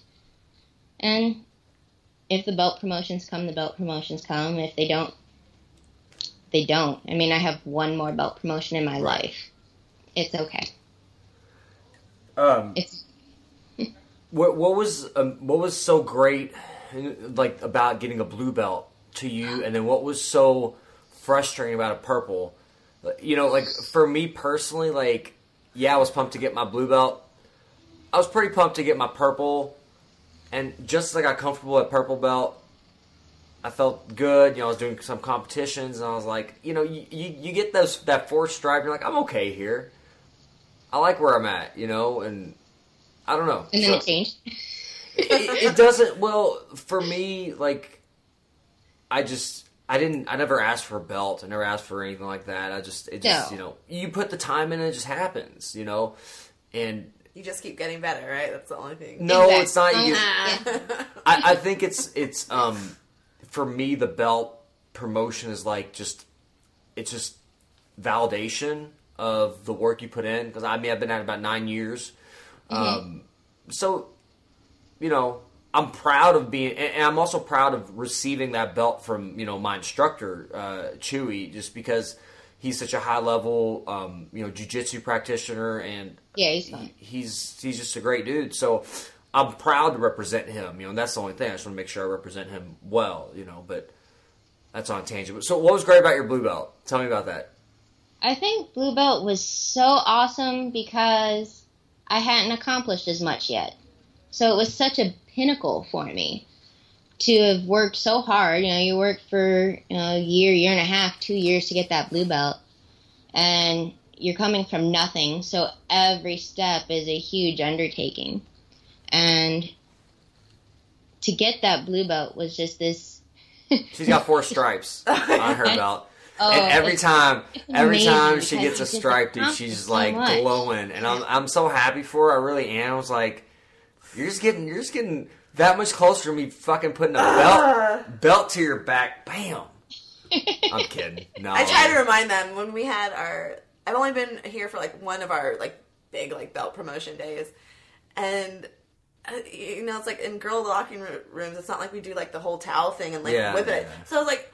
And if the belt promotions come, the belt promotions come. If they don't, they don't. I mean, I have one more belt promotion in my life. It's okay. What was so great, like, about getting a blue belt to you, and then what was so frustrating about a purple? Like, for me personally, like, yeah, I was pumped to get my blue belt. I was pretty pumped to get my purple, and just as I got comfortable at purple belt, I felt good. I was doing some competitions, and I was like, you get that fourth stripe, you're like, I'm okay here. I like where I'm at, and I don't know. And then it changed. It doesn't. Well, for me, like, I never asked for a belt. I never asked for anything like that. You put the time in and it just happens, and You just keep getting better, right? That's the only thing. no, Exactly. it's not. I think it's for me, the belt promotion is like it's just validation of the work you put in. Because I've been at it about 9 years. So, I'm proud of being, and I'm also proud of receiving that belt from, my instructor, Chewy, just because he's such a high level, jiu-jitsu practitioner, and Yeah, he's fun. he's just a great dude. So I'm proud to represent him, and that's the only thing. I just want to make sure I represent him well, but that's on a tangent. So what was great about your blue belt? Tell me about that. I think blue belt was so awesome because I hadn't accomplished as much yet. So it was such a pinnacle for me to have worked so hard. You work for a year and a half, 2 years to get that blue belt, and you're coming from nothing. So every step is a huge undertaking, and to get that blue belt was just this. She's got 4 stripes on her belt. Oh, and every time she because gets a you just stripe, dude, accomplished she's so like much. glowing, and I'm so happy for her. I really am. I was like, you're just getting that much closer to me fucking putting a belt to your back. Bam. I'm kidding. No, I try to remind them when we had I've only been here for like one of our like big like belt promotion days, and it's like in girl locking rooms. It's not like we do like the whole towel thing and like whip it. Yeah. So I was like,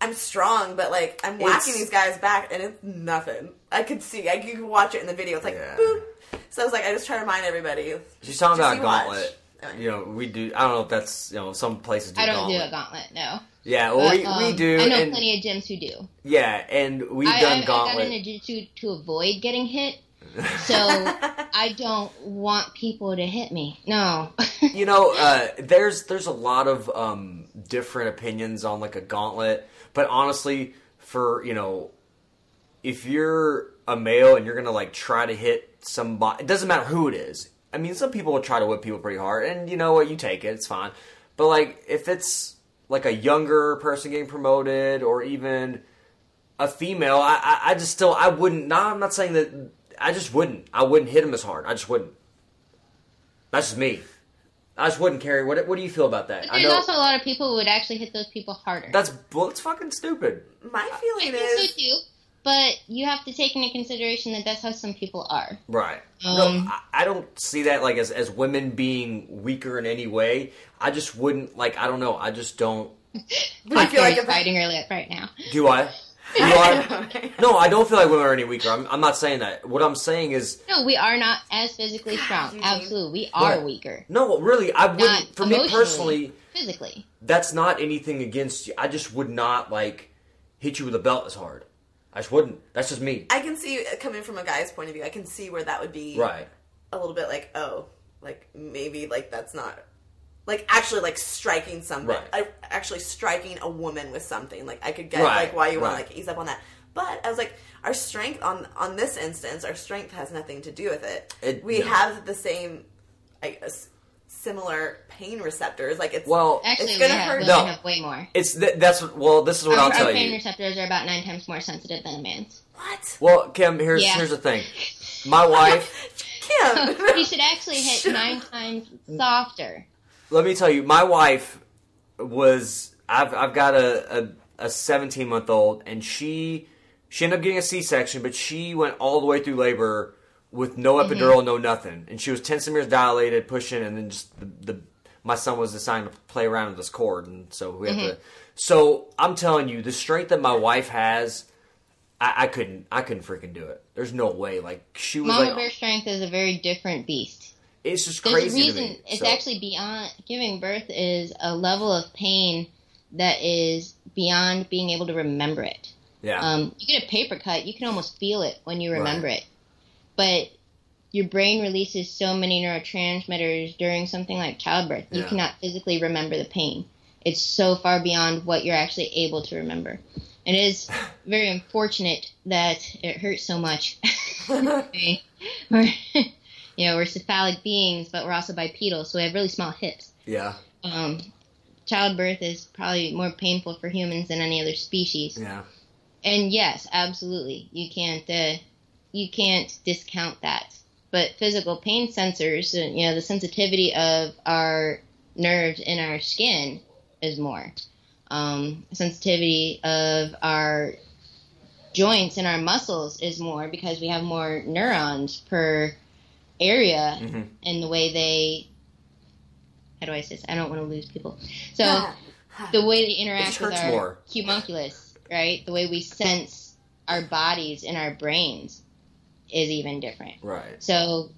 I'm strong, but like I'm whacking these guys back, and it's nothing. I could watch it in the video. It's like boop. So I was like, I just try to remind everybody. She's talking about a watch. gauntlet. We do. I don't know if that's some places do. I don't gauntlet. do a gauntlet, no. Yeah, well, But, we do. I know and, plenty of gyms who do. Yeah, and we've done I gauntlet. got into jiu-jitsu to avoid getting hit, so I don't want people to hit me. No. There's a lot of different opinions on like a gauntlet, but honestly, for if you're a male and you're gonna like try to hit somebody, it doesn't matter who it is. I mean, some people will try to whip people pretty hard, and you know what, you take it, it's fine. But like, if it's like a younger person getting promoted, or even a female, I wouldn't. No, I'm not saying that. I just wouldn't. I wouldn't hit him as hard. I just wouldn't. That's just me. I just wouldn't, Kerry. What do you feel about that? But there's also a lot of people who would actually hit those people harder. It's fucking stupid. My feeling I think is so too, but you have to take into consideration that that's how some people are. Right. No, I don't see that like as women being weaker in any way. I just wouldn't like. I don't know. I just don't. I feel like fighting early right now. Do I? You are? No, I don't feel like women are any weaker. I'm not saying that. What I'm saying is... No, we are not as physically strong. Absolutely. We are weaker. No, really, I wouldn't... Not for me personally... Physically. That's not anything against you. I just would not, like, hit you with a belt as hard. I just wouldn't. That's just me. I can see, coming from a guy's point of view, I can see where that would be... Right. A little bit like, like, maybe, like, that's not... Like, actually, like, striking somebody. Right. Actually striking a woman with something. Like, I could get, like, why you want to, like, ease up on that. But I was like, our strength, on this instance, our strength has nothing to do with it. We have the same, similar pain receptors. Like, it's, actually, it's gonna hurt. We have way more. This is what I'll tell you. Our pain receptors are about 9 times more sensitive than a man's. What? Well, Kim, here's the thing. My wife... Kim! You should actually hit 9 times softer. Let me tell you, my wife was... I've got a 17-month-old, and she ended up getting a C-section, but she went all the way through labor with no epidural, no nothing. And she was 10 centimeters dilated, pushing, and then just my son was assigned to play around with this cord, and so we have to... So, I'm telling you, the strength that my wife has, I couldn't freaking do it. There's no way. Like, she was Mama bear strength is a very different beast. It's just There's crazy a reason, to me. it's actually beyond... Giving birth is a level of pain that is beyond being able to remember it. Yeah. You get a paper cut, you can almost feel it when you remember it. But your brain releases so many neurotransmitters during something like childbirth, you cannot physically remember the pain. It's so far beyond what you're actually able to remember. And it is very unfortunate that it hurts so much. we're cephalic beings, but we're also bipedal, so we have really small hips. Yeah. Childbirth is probably more painful for humans than any other species. Yeah. And yes, absolutely, you can't discount that. But physical pain sensors, the sensitivity of our nerves in our skin is more. Sensitivity of our joints and our muscles is more because we have more neurons per area, and the way they, how do I say this? I don't want to lose people. So the way they interact with our homunculus, right? The way we sense our bodies and our brains is even different. Right. So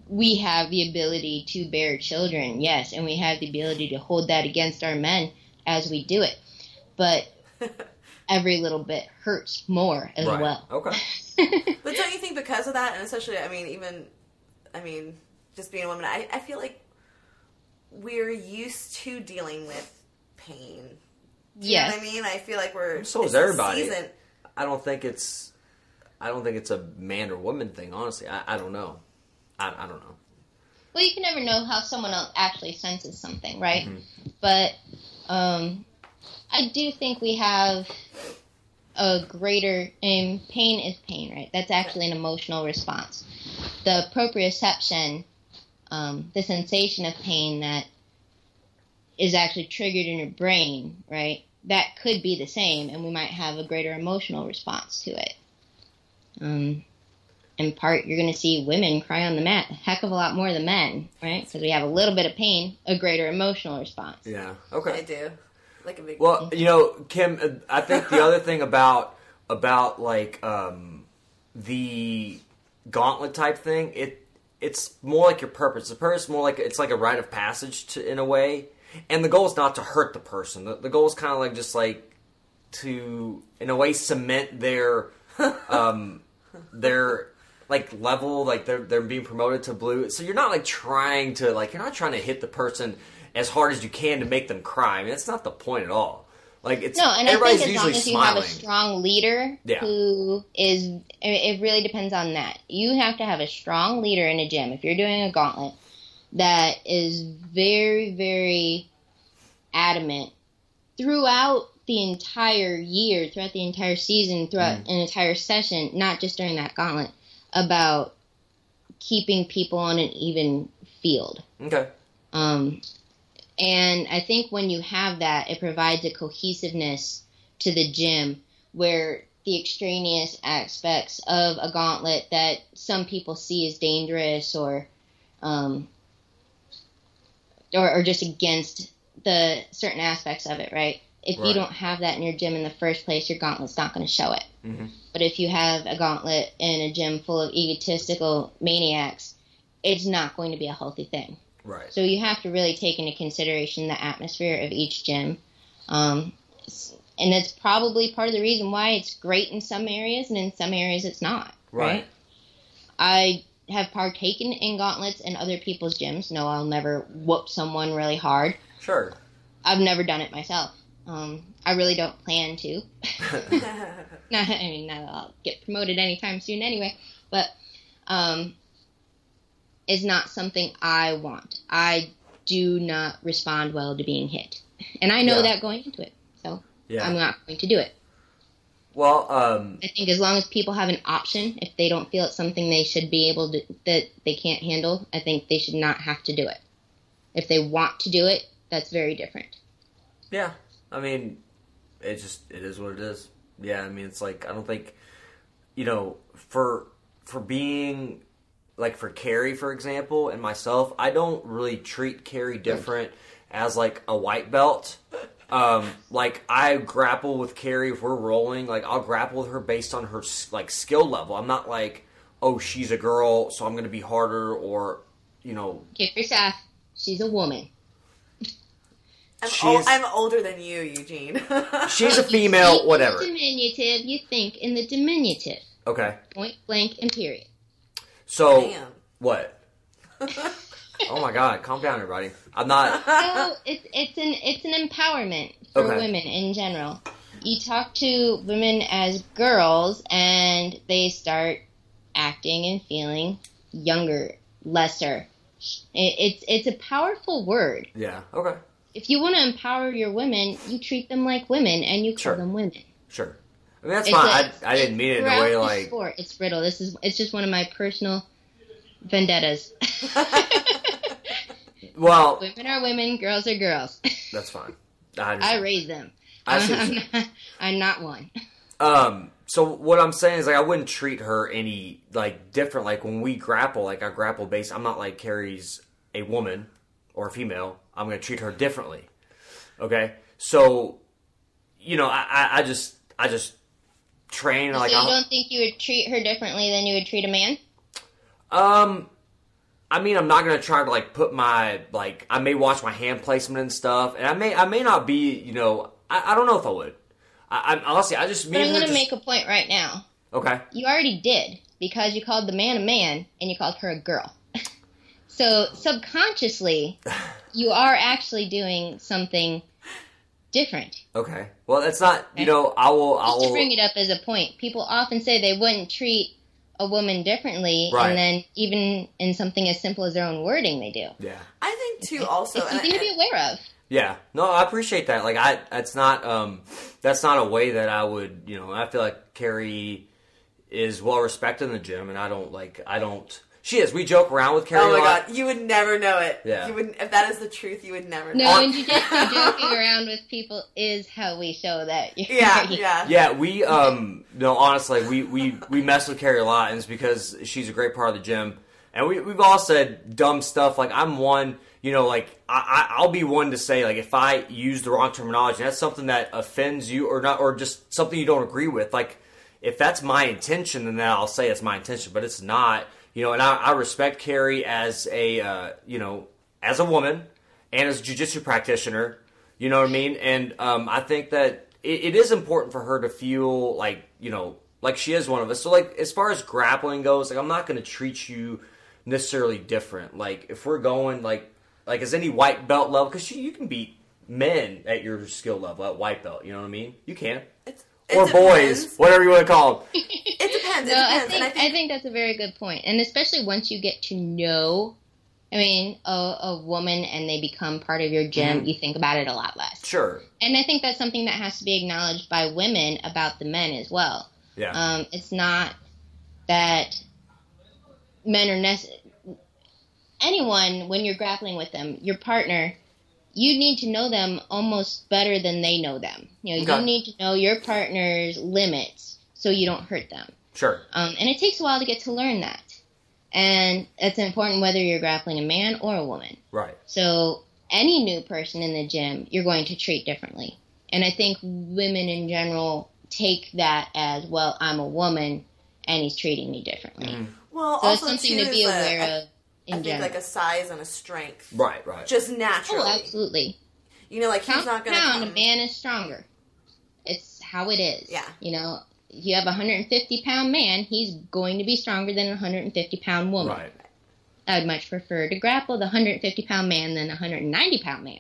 we have the ability to bear children, yes, and we have the ability to hold that against our men as we do it. But every little bit hurts more as well. Okay. But don't you think because of that, and especially, just being a woman, I feel like we're used to dealing with pain. Do you know what I mean? I feel like so is everybody. I don't think it's a man or woman thing, honestly. I don't know. I don't know. Well, you can never know how someone else actually senses something, right? But I do think we have a greater, and pain is pain, right? That's actually an emotional response. The proprioception, the sensation of pain that is actually triggered in your brain, right? That could be the same, and we might have a greater emotional response to it. In part, you're going to see women cry on the mat a heck of a lot more than men, right? Because we have a little bit of pain, a greater emotional response. Yeah, okay. I do. Like a big Well, Kim, I think the other thing about like the gauntlet type thing, it's more like your purpose. The purpose is more like it's like a rite of passage in a way. And the goal is not to hurt the person. The goal is kind of like just like to, in a way, cement their like level, like they're being promoted to blue. So you're not like trying to hit the person as hard as you can to make them cry. I mean, that's not the point at all. Like it's no, and everybody's I think as long as you smiling. have a strong leader who is, it really depends on that. You have to have a strong leader in a gym if you're doing a gauntlet that is very, very adamant throughout the entire year, throughout the entire season, throughout an entire session, not just during that gauntlet, about keeping people on an even field. Okay. And I think when you have that, it provides a cohesiveness to the gym where the extraneous aspects of a gauntlet that some people see as dangerous or just against the certain aspects of it, right? If you don't have that in your gym in the first place, your gauntlet's not going to show it. But if you have a gauntlet in a gym full of egotistical maniacs, it's not going to be a healthy thing. Right. So you have to really take into consideration the atmosphere of each gym. And that's probably part of the reason why it's great in some areas and in some areas it's not. Right? I have partaken in gauntlets in other people's gyms. No, I'll never whoop someone really hard. Sure. I've never done it myself. I really don't plan to. Not that I'll get promoted anytime soon anyway. But is not something I want. I do not respond well to being hit. And I know that going into it. So I'm not going to do it. Well, I think as long as people have an option, if they don't feel it's something they should be able to, that they can't handle, I think they should not have to do it. If they want to do it, that's very different. Yeah. I mean, it is what it is. Yeah, I mean, it's like, I don't think, for being, like, for Kerry, for example, and myself, I don't really treat Kerry different as, like, a white belt. Like, I grapple with Kerry if we're rolling. Like, I'll grapple with her based on her, like, skill level. I'm not like, oh, she's a girl, so I'm going to be harder, or, Kick yourself. She's a woman. I'm older than you, Eugene. She's a female, whatever. Diminutive, you think in the diminutive. Okay. Point blank and period. So, Damn. What? Oh my God! Calm down, everybody. I'm not. So it's an empowerment for women in general. You talk to women as girls, and they start acting and feeling younger lesser. It's a powerful word. Yeah. Okay. If you want to empower your women, you treat them like women and you call them women. Sure. I mean, that's fine. I didn't mean it in a way like... Sport, it's brittle. It's just one of my personal vendettas. Well... Women are women, girls are girls. That's fine. I raise them. I'm not one. So what I'm saying is, like, I wouldn't treat her any, like, different. Like, when we grapple, like, I grapple based... I'm not like Kerry's a woman or a female. I'm going to treat her differently. Okay? So, you know, I just train. So like, you don't think you would treat her differently than you would treat a man? I mean, I'm not going to try to, like, put my, like... I may watch my hand placement and stuff. And I may not be, you know... I don't know if I would. I'm honestly, I just... But I'm going to make a point right now. Okay. You already did, because you called the man a man, and you called her a girl. So, subconsciously, you are actually doing something different. Okay. Well, that's not, you know, I will... Just to bring it up as a point, people often say they wouldn't treat a woman differently, right. And then even in something as simple as their own wording, they do. Yeah. I think, too, also... It's something to be aware of. Yeah. No, I appreciate that. Like, that's not a way that I would, you know, I feel like Kerry is well respected in the gym, and I don't... She is. We joke around with Kerry a lot. Oh my god, you would never know it. Yeah. You would, if that is the truth, you would never know. No, in Jiu-Jitsu, joking around with people is how we show that. Yeah, we, no, honestly, we mess with Kerry a lot, and it's because she's a great part of the gym. And we've all said dumb stuff. Like, I'm one, you know, like, I'll be one to say, like, if I use the wrong terminology, that's something that offends you or not, or just something you don't agree with. Like, if that's my intention, then I'll say it's my intention, but it's not. You know, and I respect Kerry as a, you know, as a woman and as a jiu-jitsu practitioner, you know what I mean? And I think that it is important for her to feel like, you know, like she is one of us. So, like, as far as grappling goes, like, I'm not going to treat you necessarily different. Like, if we're going, like as any white belt level, because you can beat men at your skill level at white belt, you know what I mean? You can. Or boys, whatever you want to call them. It depends. No, I think that's a very good point. And especially once you get to know, I mean, a woman and they become part of your gym, you think about it a lot less. Sure. And I think that's something that has to be acknowledged by women about the men as well. Yeah. It's not that men are anyone, when you're grappling with them, your partner, you need to know them almost better than they know them. You know, okay. You need to know your partner's limits so you don't hurt them. Sure. And it takes a while to get to learn that. And it's important whether you're grappling a man or a woman. Right. So any new person in the gym, you're going to treat differently. And I think women in general take that as, well, I'm a woman and he's treating me differently. Mm-hmm. Well, so also it's something to be aware of. I think like a size and a strength. Right. Just naturally. Oh, absolutely. You know, like he's not going to pound, a man is stronger. It's how it is. Yeah. You know, if you have a 150-pound man, he's going to be stronger than a 150-pound woman. Right. I would much prefer to grapple the 150-pound man than a 190-pound man.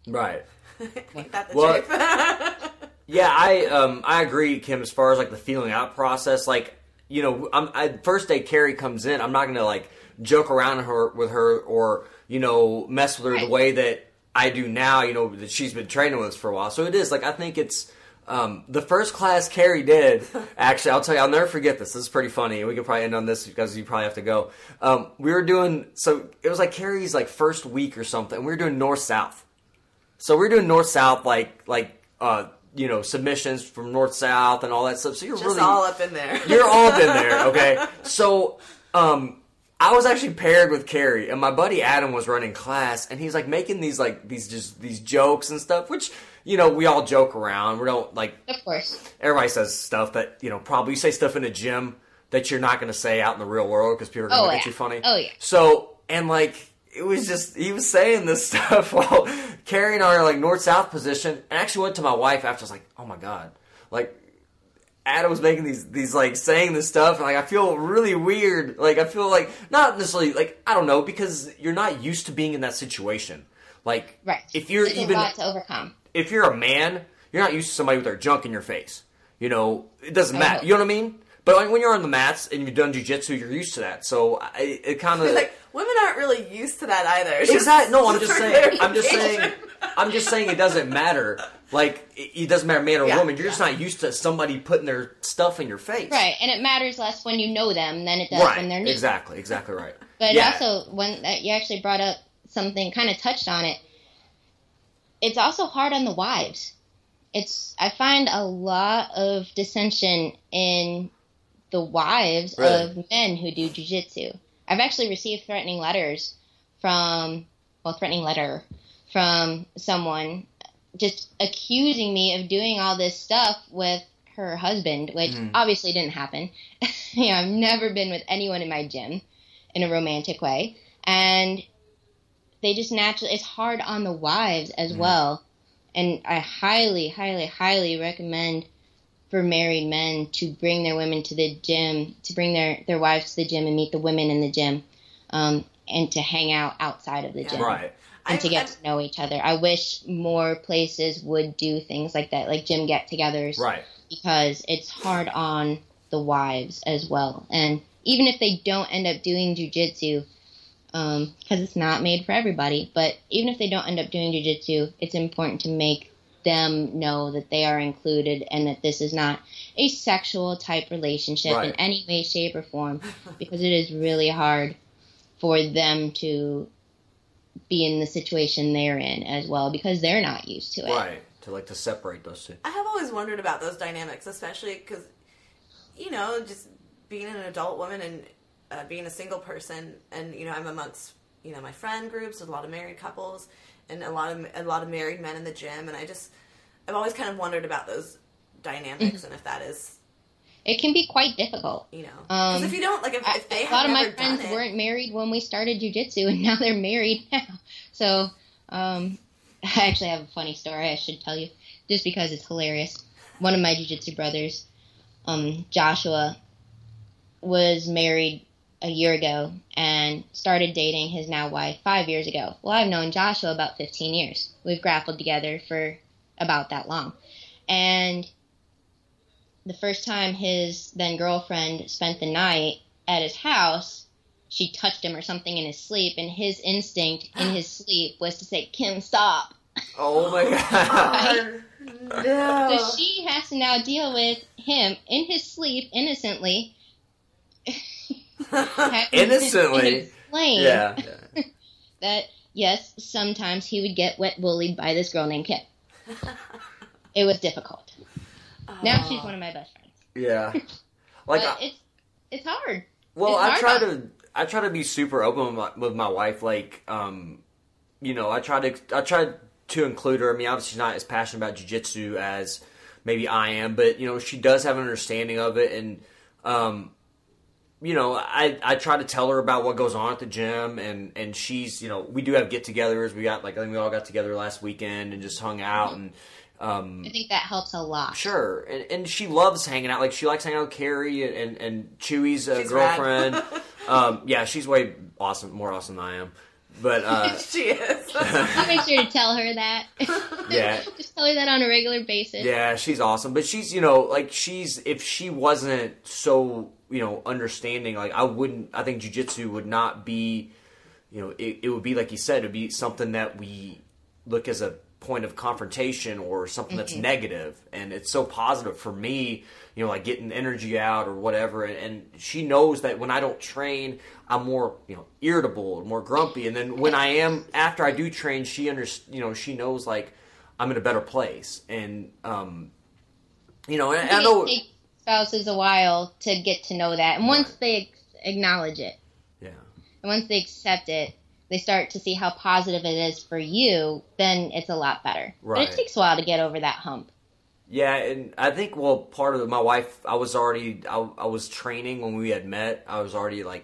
Right. Ain't that the truth? Yeah, I agree, Kim, as far as like the feeling out process. Like, you know, first day Kerry comes in, I'm not going to like joke around with her or, you know, mess with her the way that I do now, you know, that she's been training with us for a while. So it is, like, I think it's, the first class Kerry did, actually, I'll tell you, I'll never forget this. This is pretty funny. We could probably end on this because you probably have to go. We were doing, so it was like Kerry's, like, first week or something. We were doing north-south. So we were doing north-south, you know, submissions from north-south and all that stuff. So you're just really all up in there. You're all up in there, okay? So, I was actually paired with Kerry, and my buddy Adam was running class, and he's like making these jokes and stuff, which, you know, we all joke around. We don't like. Of course. Everybody says stuff that, you know, probably you say stuff in a gym that you're not going to say out in the real world because people are going to look at you funny. Oh yeah. So, and like it was just he was saying this stuff while Kerry and I are like north-south position, and I actually went to my wife after. I was like, oh my god, like. Adam was making these like saying this stuff, and like I feel really weird. Like I feel like not necessarily like I don't know because you're not used to being in that situation. Like if you're a lot to overcome. If you're a man, you're not used to somebody with their junk in your face. You know, it doesn't matter. You know what I mean? But when you're on the mats and you've done jiu-jitsu, you're used to that. So it kind of like women aren't really used to that either. Exactly. No, I'm just saying it doesn't matter. Like it doesn't matter man or woman. You're just not used to somebody putting their stuff in your face. Right, and it matters less when you know them than it does when they're new. Exactly right. But also, when you actually brought up something, kind of touched on it, it's also hard on the wives. I find a lot of dissension in the wives of men who do jiu-jitsu. I've actually received threatening letter from someone just accusing me of doing all this stuff with her husband, which obviously didn't happen. I've never been with anyone in my gym in a romantic way. And they just naturally, it's hard on the wives as well. And I highly, highly, highly recommend for married men to bring their women to the gym, to bring their wives to the gym and meet the women in the gym, and to hang out outside of the gym. Right. And to get to know each other. I wish more places would do things like that, like gym get-togethers. Right. Because it's hard on the wives as well. And even if they don't end up doing jiu-jitsu, because it's not made for everybody, but even if they don't end up doing jiu-jitsu, it's important to make them know that they are included and that this is not a sexual type relationship in any way, shape, or form, because it is really hard for them to be in the situation they're in as well, because they're not used to it. Right. To separate those two. I have always wondered about those dynamics, especially because, just being an adult woman and being a single person, and, I'm amongst, my friend groups with a lot of married couples and a lot of married men in the gym, and I've always kind of wondered about those dynamics and if that is... It can be quite difficult. Because if you don't, if they have a lot of my never done friends weren't married when we started jiu-jitsu, and now they're married now. So, I actually have a funny story I should tell you, just because it's hilarious. One of my jiu-jitsu brothers, Joshua, was married a year ago and started dating his now wife 5 years ago. Well, I've known Joshua about 15 years. We've grappled together for about that long. And the first time his then girlfriend spent the night at his house, she touched him or something in his sleep, and his instinct in his sleep was to say, "Kim, stop." Oh my God. No. So she has to now deal with him in his sleep, innocently. Innocently? Explain Yeah. that, yes, sometimes he would get wet bullied by this girl named Kim. It was difficult. Now she's one of my best friends. Yeah. But it's hard. Well, it's hard I try to be super open with my wife. I try to include her. I mean, obviously she's not as passionate about jiu-jitsu as maybe I am, but she does have an understanding of it, and I try to tell her about what goes on at the gym, and she's we do have get-togethers. We got I think we all got together last weekend and just hung out, and I think that helps a lot. Sure, and she loves hanging out. Like, she likes hanging out with Kerry and Chewy's girlfriend. Yeah, she's way more awesome than I am. But she is. You make sure to tell her that. Yeah, just tell her that on a regular basis. Yeah, she's awesome. But she's if she wasn't so understanding, I think jiu-jitsu would not be, it would be like you said, it'd be something that we look as a point of confrontation or something that's negative, and it's so positive for me, getting energy out or whatever, and she knows that when I don't train, I'm more irritable, more grumpy, and then when I am, after I do train, she she knows I'm in a better place, and and I know it takes spouses a while to get to know that, and once they acknowledge it, and once they accept it, they start to see how positive it is for you, then it's a lot better. Right. But it takes a while to get over that hump. Yeah, and I think, part of my wife, I was training when we had met. I was already I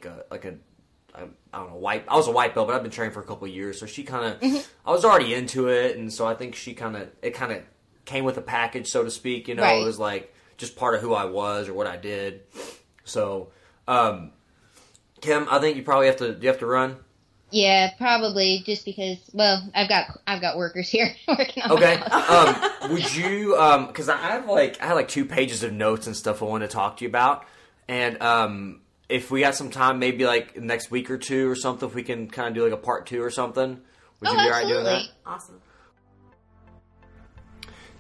was a white belt, but I've been training for a couple of years. So she kind of, I was already into it, and so I think it kind of came with a package, so to speak. Right. It was just part of who I was or what I did. So, Kim, I think you probably have to run. Yeah, probably, just because, I've got workers here working on Okay. my house. Would you, because I had 2 pages of notes and stuff I wanted to talk to you about, And if we got some time, maybe like next week or two or something, if we can kind of do like a part 2 or something, would you be all right doing that? Awesome.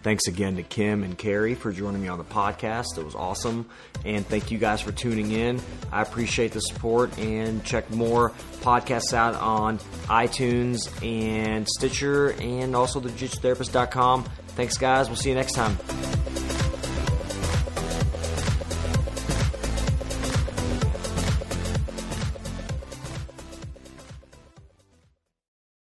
Thanks again to Kim and Kerry for joining me on the podcast. It was awesome. And thank you guys for tuning in. I appreciate the support, and check more podcasts out on iTunes and Stitcher and also the JiuJitsuTherapist.com. Thanks, guys. We'll see you next time.